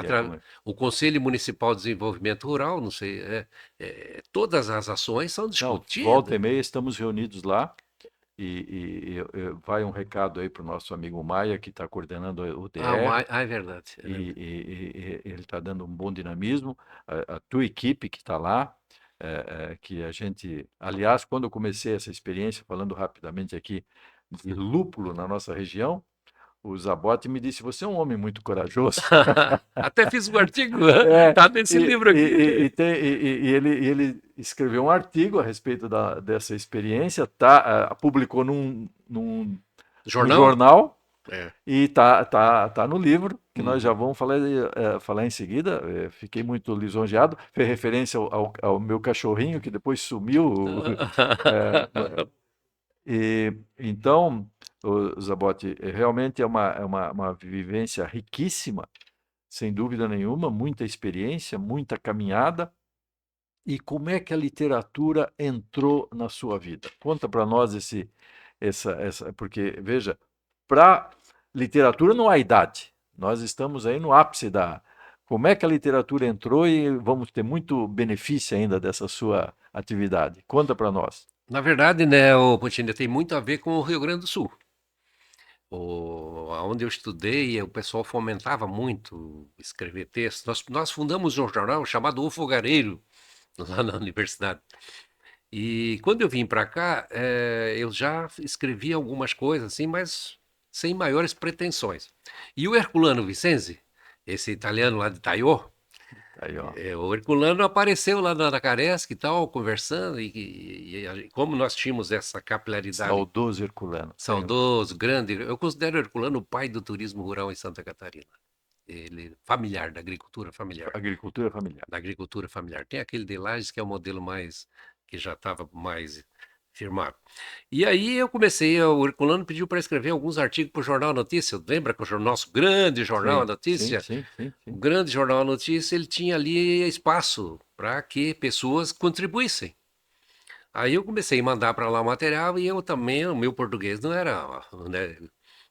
o Conselho Municipal de Desenvolvimento Rural, não sei, todas as ações são discutidas. Volta e meia estamos reunidos lá, e vai um recado aí para o nosso amigo Maia, que está coordenando o DR. É verdade. E ele está dando um bom dinamismo. A tua equipe que está lá, que a gente... Aliás, quando eu comecei essa experiência, falando rapidamente aqui, de lúpulo na nossa região, o Zabotti me disse: você é um homem muito corajoso. Até fiz um artigo, está nesse livro aqui. E ele escreveu um artigo a respeito dessa experiência, publicou num jornal. E tá no livro, que nós já vamos falar em seguida. Fiquei muito lisonjeado. Fez referência ao meu cachorrinho, que depois sumiu. Então, Zabotti, realmente é uma vivência riquíssima, sem dúvida nenhuma, muita experiência, muita caminhada. E como é que a literatura entrou na sua vida? Conta para nós porque, veja, para literatura não há idade. Nós estamos aí no ápice Como é que a literatura entrou, e vamos ter muito benefício ainda dessa sua atividade? Conta para nós. Na verdade, né, Putinha, tem muito a ver com o Rio Grande do Sul. Onde eu estudei, o pessoal fomentava muito escrever textos. Nós fundamos um jornal chamado O Fogareiro, lá na universidade. E quando eu vim para cá, eu já escrevi algumas coisas assim, mas sem maiores pretensões. E o Herculano Vicenzi, esse italiano lá de Taió, o Herculano apareceu lá na Caresc e tal, conversando, e como nós tínhamos essa capilaridade... Saudoso Herculano. Saudoso, grande. Eu considero o Herculano o pai do turismo rural em Santa Catarina. Ele familiar, da agricultura familiar. Agricultura familiar. Da agricultura familiar. Tem aquele de Lages que é o modelo que já estava mais firmado. E aí eu comecei, o Herculano pediu para escrever alguns artigos para o Jornal Notícia. Lembra que o nosso grande Jornal A Notícia? Sim. O grande Jornal A Notícia, ele tinha ali espaço para que pessoas contribuíssem. Aí eu comecei a mandar para lá o material, e eu também, o meu português não era... né,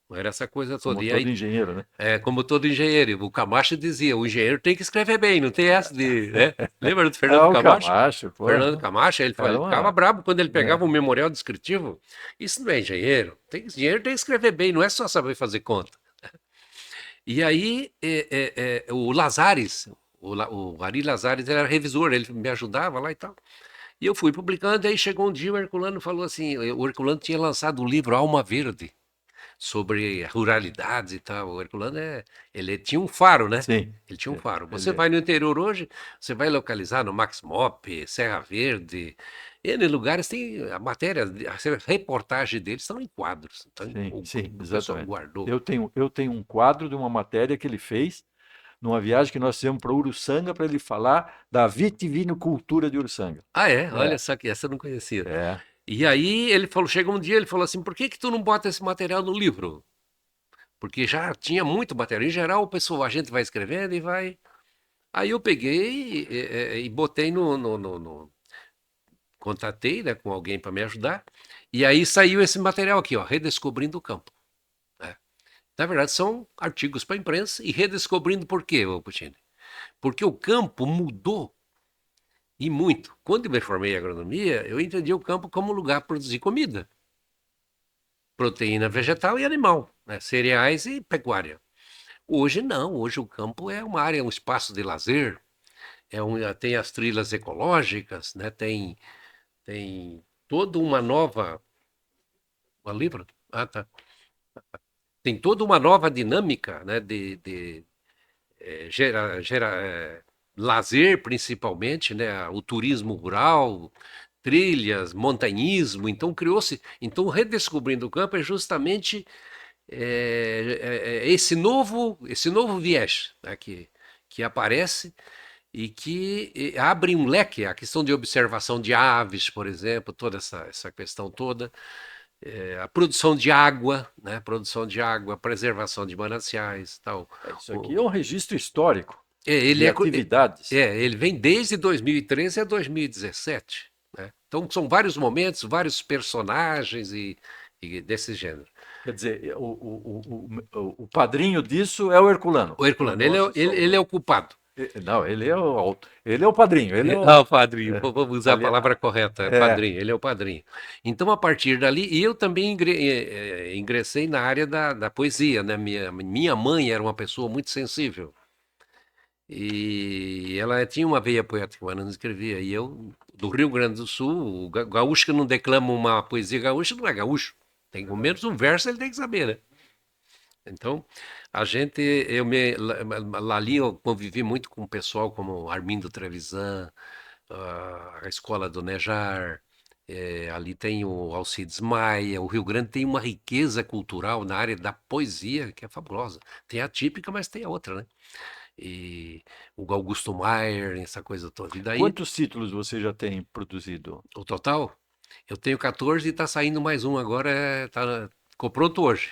não era essa coisa toda. Como todo engenheiro, né? Como todo engenheiro. O Camacho dizia: o engenheiro tem que escrever bem, não tem essa de... Né? Lembra do Fernando Camacho? Fernando Camacho, ele ficava bravo quando ele pegava um memorial descritivo. Isso não é engenheiro. Engenheiro tem que escrever bem, não é só saber fazer conta. E aí o Lazares, o Ari Lazares, ele era revisor, ele me ajudava lá e tal. E eu fui publicando, e aí chegou um dia o Herculano falou assim, o Herculano tinha lançado o livro Alma Verde, sobre ruralidade e tal. O Herculano ele tinha um faro, né? Sim. Ele tinha um faro. Você Ele- vai no interior hoje, você vai localizar no Max Mop, Serra Verde, N lugares tem a matéria, a reportagem deles estão em quadros. Então, Sim, o pessoal exatamente. guardou. Eu tenho um quadro de uma matéria que ele fez numa viagem que nós fizemos para Uruçanga para ele falar da vitivinicultura de Uruçanga. Ah, é? É, Olha só que essa eu não conhecia. é. E aí ele falou, chega um dia, ele falou assim, por que que tu não bota esse material no livro? Porque já tinha muito material. Em geral, a gente vai escrevendo e vai. Aí eu peguei e botei contatei, né, com alguém para me ajudar. E aí saiu esse material aqui, ó, Redescobrindo o Campo. Né? Na verdade, são artigos para a imprensa e redescobrindo por quê, ô Puccini? Porque o campo mudou e muito. Quando eu me formei em agronomia, eu entendi o campo como lugar para produzir comida. Proteína vegetal e animal, né? Cereais e pecuária. Hoje não, hoje o campo é uma área, um espaço de lazer, tem as trilhas ecológicas, né? Tem toda uma nova. Uma livro? Ah, tá. Tem toda uma nova dinâmica, né? Lazer, principalmente, né? O turismo rural, trilhas, montanhismo. Então criou-se. Então, redescobrindo o campo é justamente esse novo viés, né, que aparece e que abre um leque, a questão de observação de aves, por exemplo, toda essa questão toda, a produção de água, né, produção de água, preservação de mananciais, tal. Isso aqui é um registro histórico Ele de atividades. ele vem desde 2013 a 2017, né? Então são vários momentos, vários personagens e desse gênero. Quer dizer, o padrinho disso é o Herculano. O Herculano, ele é o culpado. Não, ele é o padrinho. Ele é o, Ah, o padrinho, vamos usar a ali- palavra correta, é é, padrinho, ele é o padrinho. Então, a partir dali, e eu também ingressei na área da poesia, né? Minha mãe era uma pessoa muito sensível, e ela tinha uma veia poética, ela não escrevia, e eu, do Rio Grande do Sul, o gaúcho que não declama uma poesia gaúcha não é gaúcho, tem ao menos um verso ele tem que saber, né? Então, ali eu convivi muito com o pessoal como Armindo Trevisan, a escola do Nejar, ali tem o Alcides Maia, o Rio Grande tem uma riqueza cultural na área da poesia que é fabulosa. Tem a típica, mas tem a outra, né? E o Augusto Maier, essa coisa toda. E daí, quantos títulos você já tem produzido? o total, eu tenho 14 e está saindo mais um agora, ficou pronto hoje.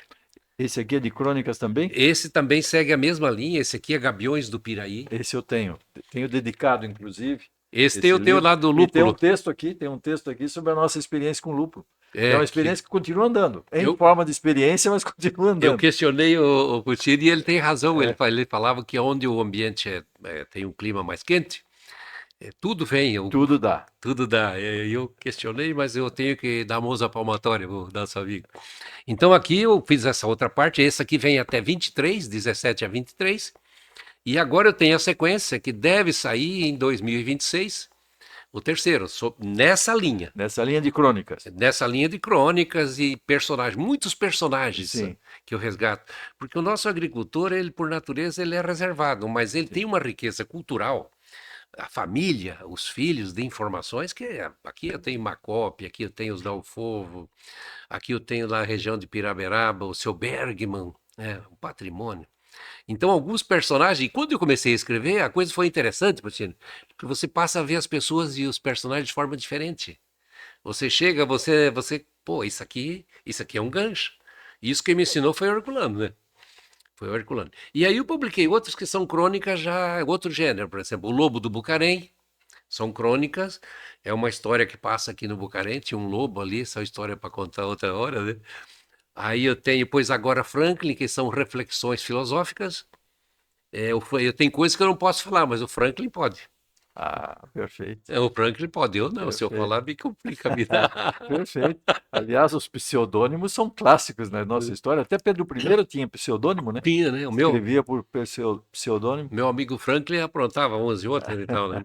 Esse aqui é de crônicas também? Esse também segue a mesma linha, esse aqui é Gaviões do Piraí. Esse eu tenho. Tenho dedicado, inclusive, Esse tem o teu livro. lado do E tem um lúpulo. texto aqui sobre a nossa experiência com lúpulo. É É, uma experiência que continua andando. Em eu, forma de experiência, mas continua eu andando. questionei o Puccini e ele tem razão. É. Ele falava que onde o ambiente tem um clima mais quente, tudo vem, Tudo dá. tudo dá. Eu questionei, mas eu tenho que dar mãos à palmatória, vou dar essa amigo. Então aqui eu fiz essa outra parte, esse aqui vem até 23, 17 a 23, e agora eu tenho a sequência que deve sair em 2026, o terceiro, nessa linha. Nessa linha de crônicas. Nessa linha de crônicas e personagens, muitos personagens Sim. que eu resgato. Porque o nosso agricultor, ele por natureza, ele é reservado, mas ele tem uma riqueza cultural. A família, os filhos de informações, que aqui eu tenho Macope, aqui eu tenho os Dalfovo, aqui eu tenho na região de Piraberaba, o seu Bergman, um patrimônio. Então, alguns personagens, e quando eu comecei a escrever, a coisa foi interessante, porque você passa a ver as pessoas e os personagens de forma diferente. Você chega, pô, isso aqui é um gancho. Isso que me ensinou foi o Herculano, né? Foi o Herculano. E aí eu publiquei outros que são crônicas já, outro gênero, por exemplo, O Lobo do Bucarém, são crônicas, é uma história que passa aqui no Bucarém, tinha um lobo ali, essa história para contar outra hora, né? Aí eu tenho, pois agora, Franklin, que são reflexões filosóficas. Eu tenho coisas que eu não posso falar, mas o Franklin pode. Ah, perfeito. O Franklin pode, eu não. Se eu Perfeito. falar, me complica a vida. Perfeito. Aliás, os pseudônimos são clássicos na nossa história. Até Pedro I tinha pseudônimo, né? Tinha, né? Escrevia por pseudônimo. Meu amigo Franklin aprontava umas e outras e tal, né?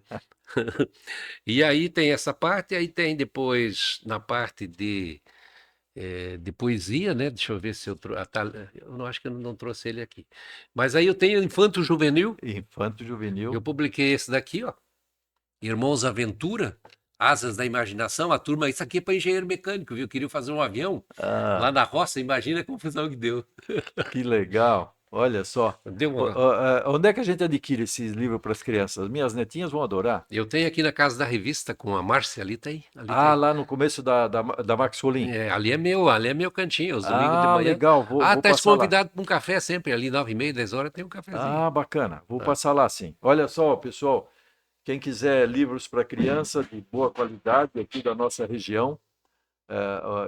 E aí tem essa parte, aí tem depois na parte de poesia, né? Deixa eu ver se eu trouxe. Eu não acho que eu não trouxe ele aqui. Mas aí eu tenho Infanto Juvenil. Infanto Juvenil. Eu publiquei esse daqui, ó. Irmãos Aventura, Asas da Imaginação. A turma, isso aqui é para engenheiro mecânico, viu? Queria fazer um avião lá na roça. Imagina a confusão que deu. Que legal. Olha só. Deu uma... Onde é que a gente adquire esses livros para as crianças? As minhas netinhas vão adorar. Eu tenho aqui na casa da revista com a Márcia, ali tem. Ali Ah, tem. lá no começo da Max Rolim. Ali é meu cantinho, os domingos de manhã. Legal. Vou Tá passar lá. convidado para um café sempre, ali 9h30, 10 horas tem um cafezinho. Ah, bacana. Vou passar lá sim. Olha só, pessoal. Quem quiser livros para criança de boa qualidade aqui da nossa região,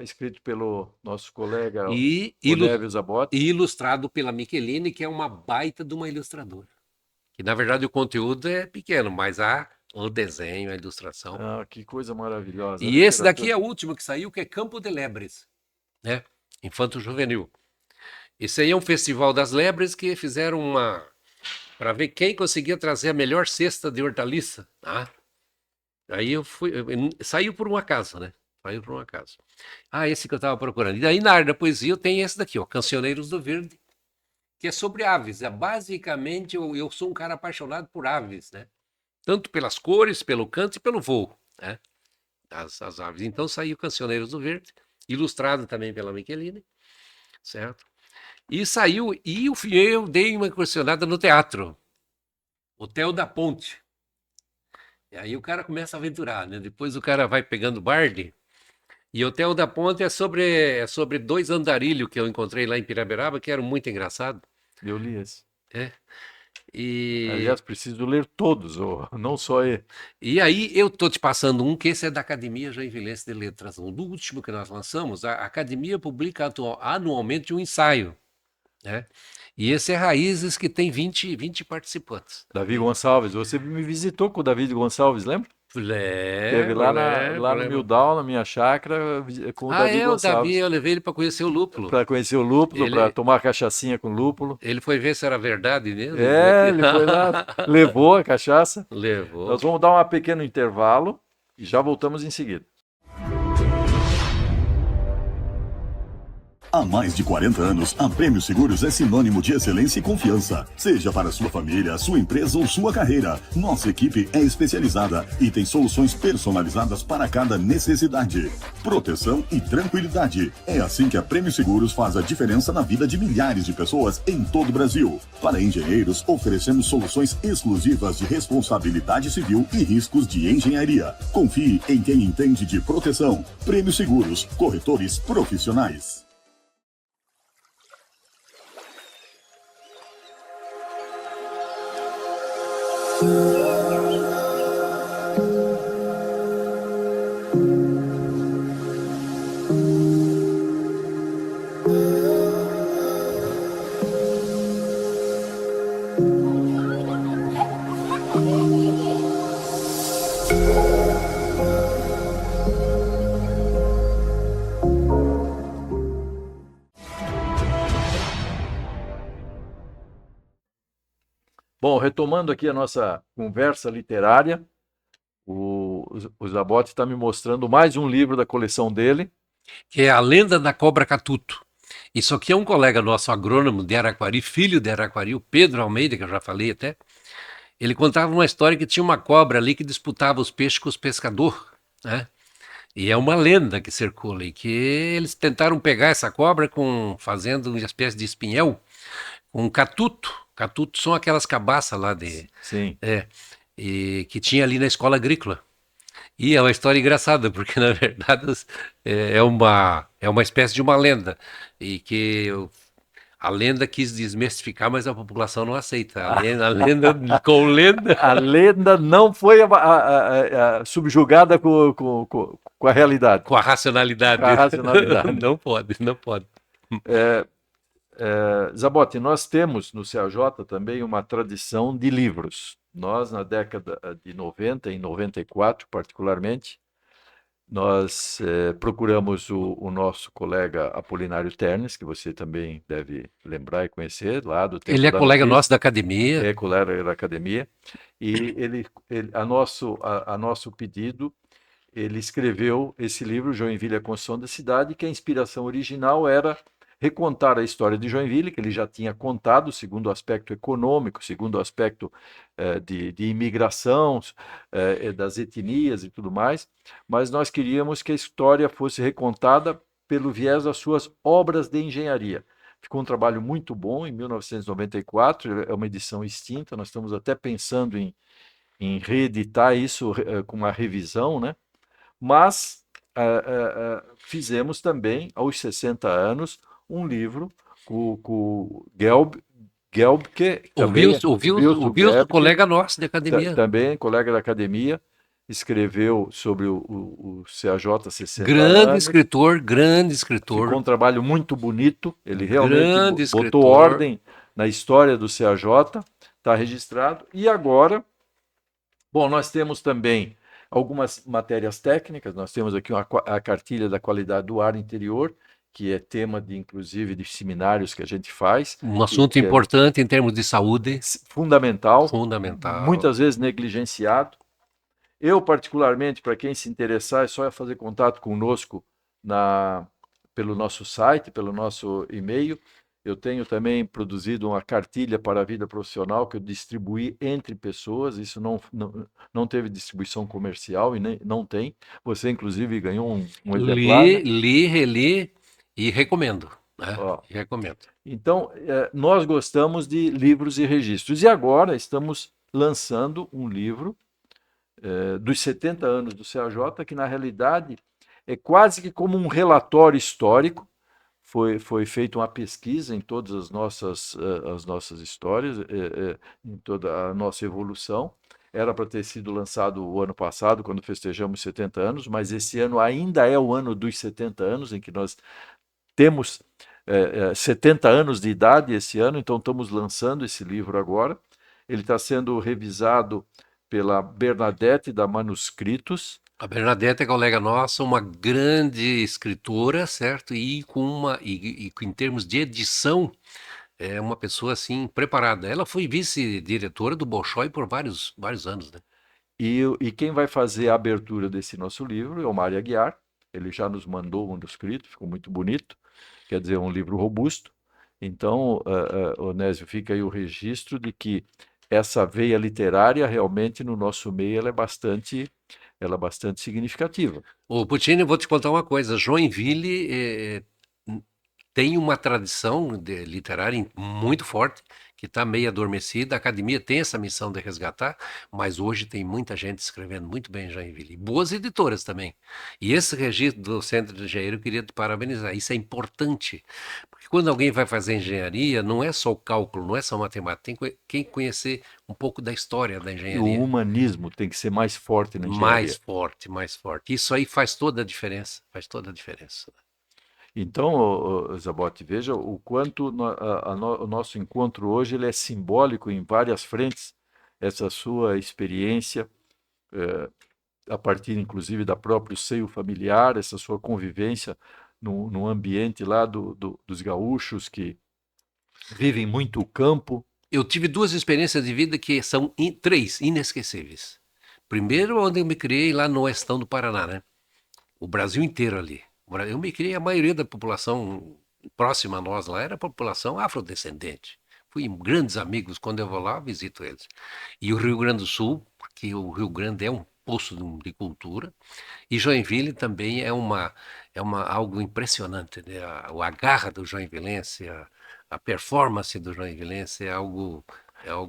escrito pelo nosso colega Onésio Zabotti. E ilustrado pela Michelini, que é uma baita de uma ilustradora. Que na verdade o conteúdo é pequeno, mas o desenho, a ilustração. Ah, que coisa maravilhosa. E esse daqui é o último que saiu, que é Campo de Lebres, né? Infanto Juvenil. Esse aí é um festival das lebres que fizeram para ver quem conseguia trazer a melhor cesta de hortaliça. Tá? Aí saiu por um acaso, né? Saiu por um acaso. Esse que eu estava procurando. E daí na área da poesia eu tenho esse daqui, ó, Cancioneiros do Verde, que é sobre aves. Basicamente eu sou um cara apaixonado por aves, né? Tanto pelas cores, pelo canto e pelo voo, né? As aves. Então saiu Cancioneiros do Verde, ilustrado também pela Michelini, certo? E saiu, e eu dei uma incursionada no teatro, Hotel da Ponte. E aí o cara começa a aventurar, né? Depois o cara vai pegando Bardi. E Hotel da Ponte é sobre 2 andarilhos que eu encontrei lá em Piraberaba, que eram muito engraçados. Eu li esse. Aliás, preciso ler todos, não só ele. E aí eu estou te passando um, que esse é da Academia Joinvilense de Letras. O último que nós lançamos, a Academia publica anualmente um ensaio, né? E esse é Raízes, que tem 20 participantes. Davi Gonçalves, você me visitou com o Davi Gonçalves, lembra? Teve lá no Mildal, na minha chácara, com o Davi Gonçalves. O Davi, eu levei ele para conhecer o lúpulo. Para conhecer o lúpulo, para tomar cachaçinha com lúpulo. Ele foi ver se era verdade mesmo. Ele foi lá, levou a cachaça. Levou. Nós vamos dar um pequeno intervalo e já voltamos em seguida. Há mais de 40 anos, a Prêmio Seguros é sinônimo de excelência e confiança. Seja para sua família, sua empresa ou sua carreira, nossa equipe é especializada e tem soluções personalizadas para cada necessidade. Proteção e tranquilidade. É assim que a Prêmio Seguros faz a diferença na vida de milhares de pessoas em todo o Brasil. Para engenheiros, oferecemos soluções exclusivas de responsabilidade civil e riscos de engenharia. Confie em quem entende de proteção. Prêmio Seguros, corretores profissionais. Bom, retomando aqui a nossa conversa literária, o Zabotti está me mostrando mais um livro da coleção dele. Que é A Lenda da Cobra Catuto. Isso aqui é um colega nosso, agrônomo de Araquari, filho de Araquari, o Pedro Almeida, que eu já falei até. Ele contava uma história que tinha uma cobra ali que disputava os peixes com os pescadores, né? E é uma lenda que circula, e que eles tentaram pegar essa cobra fazendo uma espécie de espinhel com catuto. Catuto são aquelas cabaças lá Sim. E que tinha ali na escola agrícola. E é uma história engraçada, porque na verdade é uma espécie de uma lenda. E que a lenda quis desmistificar, mas a população não aceita. A lenda com lenda. A lenda não foi subjugada com a realidade. Com a racionalidade. Com a racionalidade. Não pode. Zabotti, nós temos no CAJ também uma tradição de livros. Nós, na década de 90, em 94 particularmente, nós procuramos o nosso colega Apolinário Ternes, que você também deve lembrar e conhecer, lá do tempo Ele é da colega notícia, nosso da academia. é colega da academia, e a nosso pedido, ele escreveu esse livro, Joinville, a Construção da Cidade, que a inspiração original era recontar a história de Joinville, que ele já tinha contado, segundo o aspecto econômico, segundo o aspecto de imigração, das etnias e tudo mais, mas nós queríamos que a história fosse recontada pelo viés das suas obras de engenharia. Ficou um trabalho muito bom, em 1994, é uma edição extinta, nós estamos até pensando em reeditar isso com uma revisão, né? Mas fizemos também, aos 60 anos, um livro com o Gelbke, O Wilson, colega nosso da academia. também colega da academia, escreveu sobre o CAJ 60 Grande anos. escritor, grande escritor. Ficou um trabalho muito bonito, ele realmente Grande botou escritor. ordem na história do CAJ, está registrado. E agora, bom, nós temos também algumas matérias técnicas, nós temos aqui a cartilha da qualidade do ar interior, que é tema de, inclusive, de seminários que a gente faz. Um assunto importante em termos de saúde. Fundamental. Fundamental. Muitas vezes negligenciado. Eu, particularmente, para quem se interessar, é só fazer contato conosco pelo nosso site, pelo nosso e-mail. Eu tenho também produzido uma cartilha para a vida profissional que eu distribuí entre pessoas. Isso não teve distribuição comercial e nem, não tem. Você, inclusive, ganhou um exemplar. Li, reli e recomendo. Né? Recomendo. Então, nós gostamos de livros e registros. E agora estamos lançando um livro dos 70 anos do CAJ, que na realidade é quase que como um relatório histórico. Foi feita uma pesquisa em todas as nossas histórias, em toda a nossa evolução. Era para ter sido lançado o ano passado, quando festejamos 70 anos, mas esse ano ainda é o ano dos 70 anos, em que nós temos 70 anos de idade esse ano, então estamos lançando esse livro agora. Ele está sendo revisado pela Bernadette da Manuscritos. A Bernadette é colega nossa, uma grande escritora, certo? E em termos de edição, é uma pessoa assim preparada. Ela foi vice-diretora do Bolshoi por vários anos, né? E quem vai fazer a abertura desse nosso livro é o Mário Aguiar. Ele já nos mandou um manuscrito, ficou muito bonito. Quer dizer, um livro robusto. Então, Onésio, fica aí o registro de que essa veia literária realmente no nosso meio ela é bastante significativa. Ô, Puccini, eu vou te contar uma coisa. Joinville tem uma tradição literária muito forte, que está meio adormecida. A academia tem essa missão de resgatar, mas hoje tem muita gente escrevendo muito bem em Joinville. Boas editoras também. E esse registro do Centro de Engenharia, eu queria te parabenizar. Isso é importante. Porque quando alguém vai fazer engenharia, não é só o cálculo, não é só matemática. Tem que conhecer um pouco da história da engenharia. O humanismo tem que ser mais forte na engenharia. Mais forte. Isso aí faz toda a diferença. Faz toda a diferença. Então, Zabotti, veja o quanto o nosso encontro hoje ele é simbólico em várias frentes. Essa sua experiência, a partir inclusive da próprio seio familiar, essa sua convivência no ambiente lá dos gaúchos que vivem muito o campo. Eu tive duas experiências de vida que são três inesquecíveis. Primeiro, onde eu me criei lá no oestão do Paraná, né? O Brasil inteiro ali. Eu me criei, a maioria da população próxima a nós lá era a população afrodescendente. Fui grandes amigos, quando eu vou lá, visito eles. E o Rio Grande do Sul, porque o Rio Grande é um poço de cultura, e Joinville também é algo impressionante, né? A garra do joinvilense, a performance do joinvilense é algo...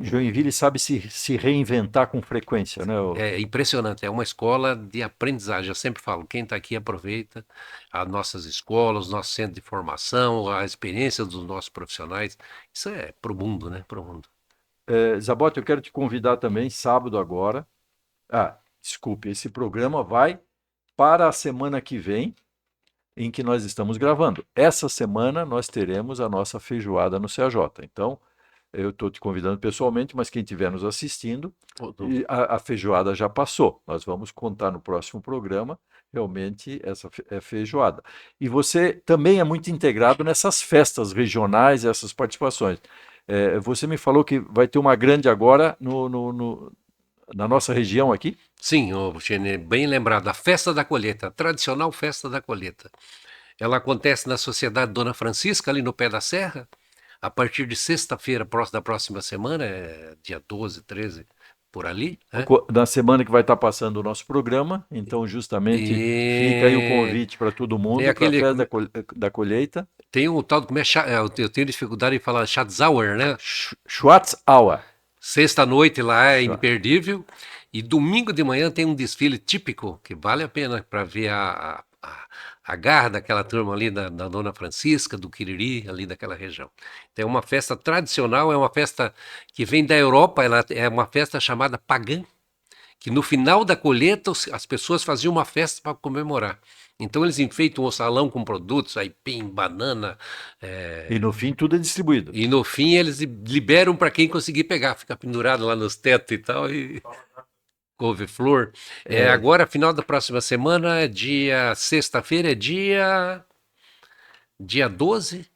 Joinville sabe se reinventar com frequência, né? É impressionante, é uma escola de aprendizagem. Eu sempre falo, quem está aqui aproveita as nossas escolas, os nossos centros de formação, a experiência dos nossos profissionais. Isso é para o mundo, né? Para o mundo. Zabotti, eu quero te convidar também, sábado agora. Desculpe, esse programa vai para a semana que vem, em que nós estamos gravando. Essa semana nós teremos a nossa feijoada no CAJ. Então, eu estou te convidando pessoalmente, mas quem estiver nos assistindo, Outro- e a feijoada já passou. Nós vamos contar no próximo programa realmente essa feijoada. E você também é muito integrado nessas festas regionais, essas participações. Você me falou que vai ter uma grande agora na nossa região aqui? Sim, ô, Xene, bem lembrado, a Festa da Colheita, a tradicional Festa da Colheita. Ela acontece na Sociedade Dona Francisca, ali no pé da serra, a partir de sexta-feira, da próxima semana, dia 12, 13, por ali, né? Na semana que vai estar passando o nosso programa, então justamente fica aí o E convite para todo tem mundo para a aquele, festa da colheita. tem um tal, como é, eu tenho dificuldade em falar Schatzauer, né? Schwarzauer. Sexta-noite lá é imperdível. E domingo de manhã tem um desfile típico que vale a pena para ver a garra daquela turma ali da Dona Francisca, do Quiriri, ali daquela região. Então, é uma festa tradicional, é uma festa que vem da Europa, ela é uma festa chamada pagã, que no final da colheita as pessoas faziam uma festa para comemorar. Então eles enfeitam o salão com produtos, aipim, banana, E no fim tudo é distribuído. e no fim eles liberam para quem conseguir pegar, fica pendurado lá nos tetos e tal, e couve-flor. Agora, final da próxima semana, sexta-feira, dia 12.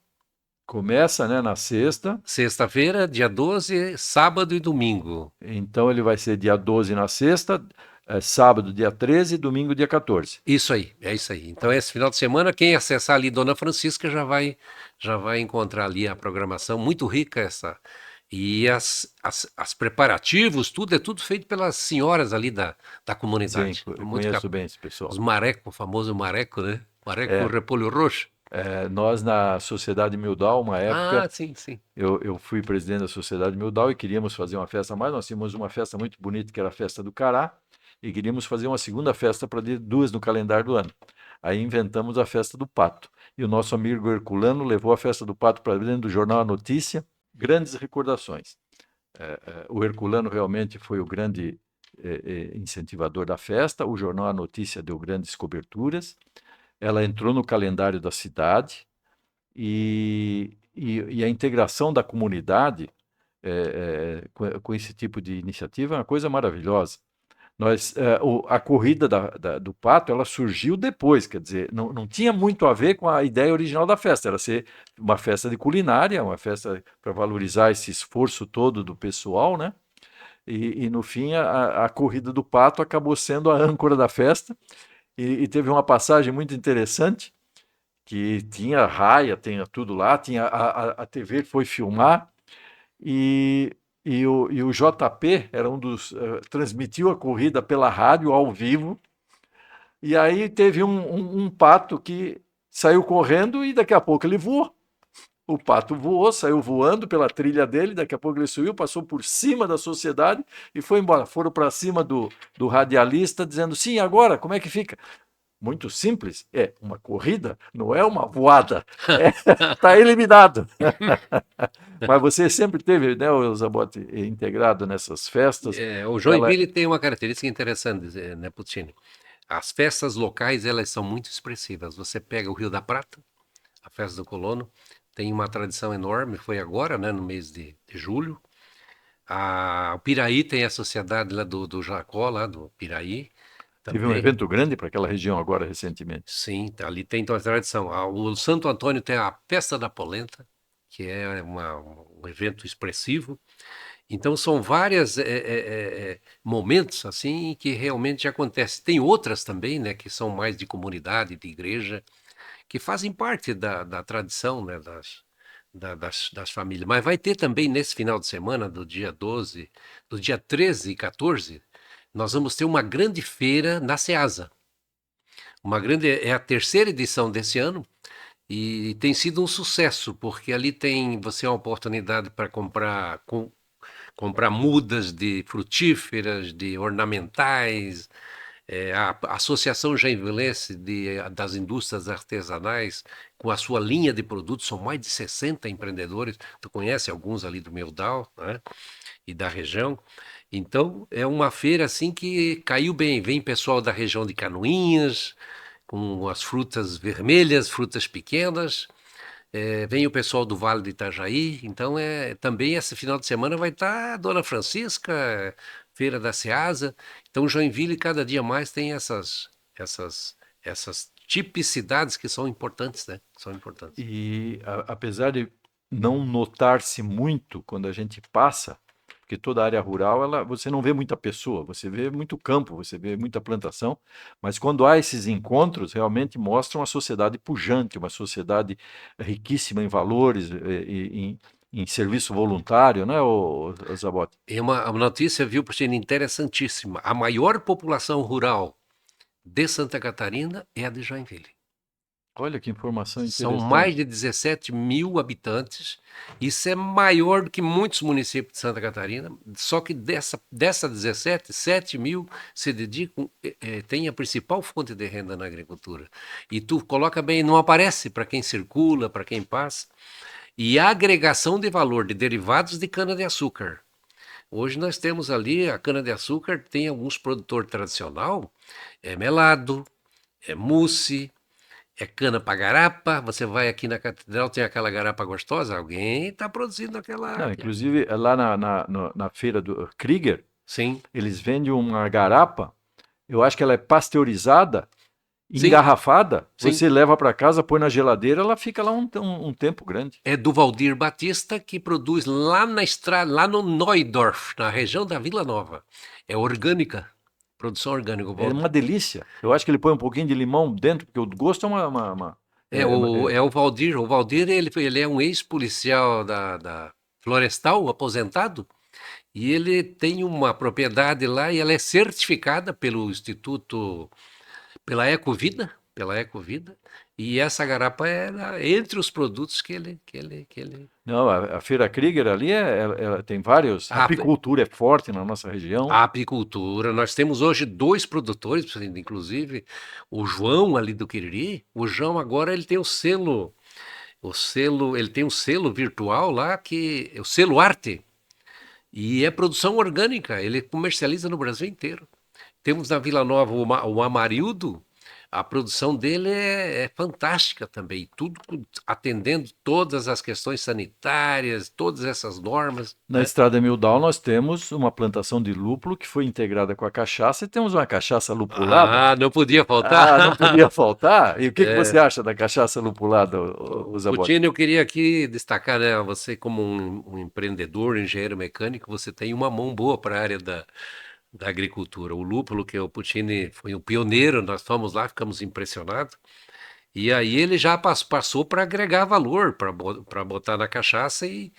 Começa, né, na sexta, Sexta-feira, dia 12, sábado e domingo. então ele vai ser dia 12 na sexta, sábado dia 13 e domingo dia 14. Isso aí, é isso aí. Então, esse final de semana, quem acessar ali Dona Francisca já vai encontrar ali a programação muito rica essa. E as preparativos, tudo é tudo feito pelas senhoras ali da Sim, comunidade. eu Muito conheço bem esse pessoal. Os mareco, o famoso mareco, né? Mareco com repolho roxo. Nós na Sociedade Mildau, uma época, Ah, sim, sim. eu fui presidente da Sociedade Mildau e queríamos fazer uma festa a mais. Nós tínhamos uma festa muito bonita, que era a Festa do Cará, e queríamos fazer uma segunda festa para duas no calendário do ano. Aí inventamos a Festa do Pato. E o nosso amigo Herculano levou a Festa do Pato para dentro do jornal A Notícia. Grandes recordações. O Herculano realmente foi o grande incentivador da festa. O jornal A Notícia deu grandes coberturas. Ela entrou no calendário da cidade e a integração da comunidade com esse tipo de iniciativa é uma coisa maravilhosa. A corrida do pato ela surgiu depois, quer dizer, não tinha muito a ver com a ideia original da festa, era ser uma festa de culinária, uma festa para valorizar esse esforço todo do pessoal, né? E no fim a corrida do pato acabou sendo a âncora da festa e teve uma passagem muito interessante que tinha raia, tinha tudo lá, tinha a TV foi filmar e o JP era um dos transmitiu a corrida pela rádio ao vivo e aí teve um pato que saiu correndo e daqui a pouco ele voou. O pato voou, saiu voando pela trilha dele, daqui a pouco ele subiu, passou por cima da sociedade e foi embora. Foram para cima do radialista dizendo, sim, agora, como é que fica? Muito simples, é uma corrida, não é uma voada, está eliminado. Mas você sempre teve, né, o Zabotti, integrado nessas festas. O Joinville tem uma característica interessante, né, Puccini? As festas locais, elas são muito expressivas. Você pega o Rio da Prata, a festa do Colono, tem uma tradição enorme, foi agora, né, no mês de julho. O Piraí tem a sociedade lá do Jacó, lá do Piraí. Tive um evento grande para aquela região agora, recentemente. Sim, ali tem então a tradição. O Santo Antônio tem a Festa da Polenta, que é um evento expressivo. Então são vários momentos assim que realmente acontecem. Tem outras também, né, que são mais de comunidade, de igreja, que fazem parte da tradição, né, das famílias. Mas vai ter também nesse final de semana, do dia 12, do dia 13 e 14, nós vamos ter uma grande feira na Ceasa. É a terceira edição desse ano e tem sido um sucesso, porque ali você uma oportunidade para comprar mudas de frutíferas, de ornamentais. A Associação Joinvilense das Indústrias Artesanais, com a sua linha de produtos, são mais de 60 empreendedores. Tu conhece alguns ali do Mildau, né? E da região. Então, é uma feira assim que caiu bem. Vem pessoal da região de Canoinhas, com as frutas vermelhas, frutas pequenas, Vem o pessoal do Vale do Itajaí, então também esse final de semana vai estar a Dona Francisca, Feira da Ceasa. Então Joinville cada dia mais tem essas tipicidades que são importantes, né? São importantes. E apesar de não notar-se muito quando a gente passa, porque toda a área rural, você não vê muita pessoa, você vê muito campo, você vê muita plantação, mas quando há esses encontros, realmente mostram uma sociedade pujante, uma sociedade riquíssima em valores, em serviço voluntário, né, o Zabotti? É uma notícia, viu, Puxene, interessantíssima. A maior população rural de Santa Catarina é a de Joinville. Olha que informação São interessante. mais de 17 mil habitantes. Isso é maior do que muitos municípios de Santa Catarina. Só que dessa 17, 7 mil se dedicam, tem a principal fonte de renda na agricultura. E tu coloca bem, não aparece para quem circula, para quem passa. E a agregação de valor de derivados de cana-de-açúcar. Hoje nós temos ali a cana-de-açúcar, tem alguns produtores tradicional, é melado, é mousse, é cana para garapa. Você vai aqui na catedral, tem aquela garapa gostosa, alguém está produzindo aquela. Não, inclusive, lá na feira do Krieger, Sim, eles vendem uma garapa, eu acho que ela é pasteurizada, Sim. engarrafada, Sim. você leva para casa, põe na geladeira, ela fica lá um tempo grande. é do Valdir Batista, que produz lá na estrada, lá no Neudorf, na região da Vila Nova. É orgânica, produção orgânica. É uma delícia. Eu acho que ele põe um pouquinho de limão dentro, porque o gosto é uma... o Valdir. O Valdir, ele é um ex-policial da Florestal, aposentado, e ele tem uma propriedade lá e ela é certificada pelo Instituto, pela Ecovida, e essa garapa é entre os produtos que ele... Não, a Feira Krieger ali ela tem vários... A apicultura é forte na nossa região. A apicultura, nós temos hoje 2 produtores, inclusive o João ali do Quiriri. O João agora ele tem ele tem um selo virtual lá, que é o selo Arte, e é produção orgânica, ele comercializa no Brasil inteiro. Temos na Vila Nova o Amarildo, a produção dele é fantástica também, tudo atendendo todas as questões sanitárias, todas essas normas. Na Estrada Mildau nós temos uma plantação de lúpulo que foi integrada com a cachaça e temos uma cachaça lupulada. Ah, não podia faltar. Não podia faltar. E o que você acha da cachaça lupulada, Zabotti? Puccini, eu queria aqui destacar, né, você como um empreendedor, engenheiro mecânico, você tem uma mão boa para a área da agricultura. O lúpulo, que o Puccini foi um pioneiro, nós fomos lá, ficamos impressionados. E aí ele já passou para agregar valor, para botar na cachaça e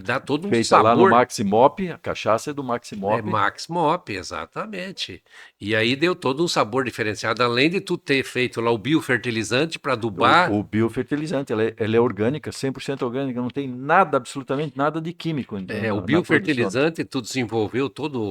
dar todo um Feita sabor. lá no Maximop, a cachaça é do Maximop. É Maximop, exatamente. E aí deu todo um sabor diferenciado, além de tu ter feito lá o biofertilizante para adubar. O biofertilizante, ela é orgânica, 100% orgânica, não tem nada, absolutamente nada de químico. O biofertilizante, tu desenvolveu todo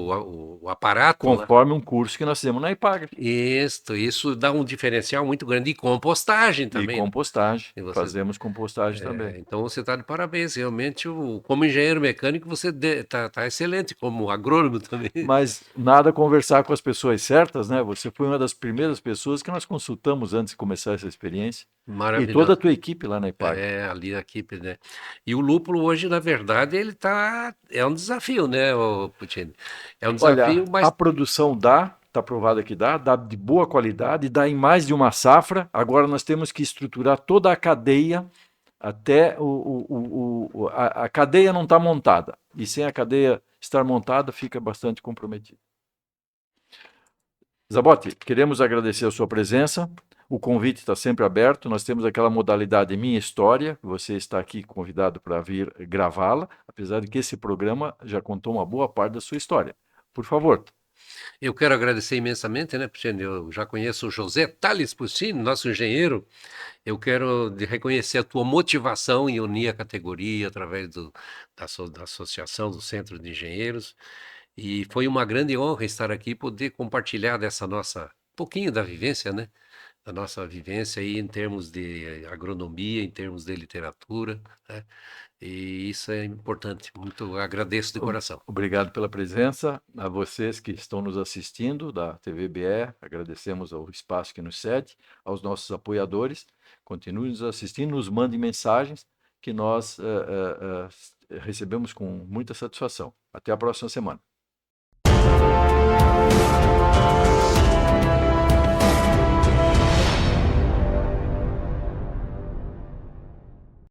o aparato. Conforme um curso que nós fizemos na IPAGRE. Isso dá um diferencial muito grande. E compostagem também. E compostagem, fazemos compostagem também. Então você está de parabéns, realmente, como engenheiro mecânico, você está excelente, como agrônomo também. Mas nada conversar com as pessoas certas, né? Você foi uma das primeiras pessoas que nós consultamos antes de começar essa experiência. Maravilhoso. E toda a tua equipe lá na IPAGRE. Ali a equipe, né? E o lúpulo hoje, na verdade, ele é um desafio, né, Puccini? É um desafio, Olha, mas... a produção está provada que dá de boa qualidade, dá em mais de uma safra. Agora nós temos que estruturar toda a cadeia, até a cadeia não está montada. E sem a cadeia estar montada, fica bastante comprometido. Zabotti, queremos agradecer a sua presença. O convite está sempre aberto. Nós temos aquela modalidade Minha História. Você está aqui convidado para vir gravá-la, apesar de que esse programa já contou uma boa parte da sua história. Por favor. Eu quero agradecer imensamente, né, Puccini? Eu já conheço o José Tales Puccini, nosso engenheiro. Eu quero reconhecer a tua motivação em unir a categoria através da Associação do Centro de Engenheiros. E foi uma grande honra estar aqui e poder compartilhar um pouquinho da vivência, né? Da nossa vivência aí em termos de agronomia, em termos de literatura, né? E isso é importante. Muito agradeço de coração. Obrigado pela presença. A vocês que estão nos assistindo da TVBE, agradecemos ao espaço que nos cede, aos nossos apoiadores. Continue nos assistindo, nos mandem mensagens que nós recebemos com muita satisfação. Até a próxima semana.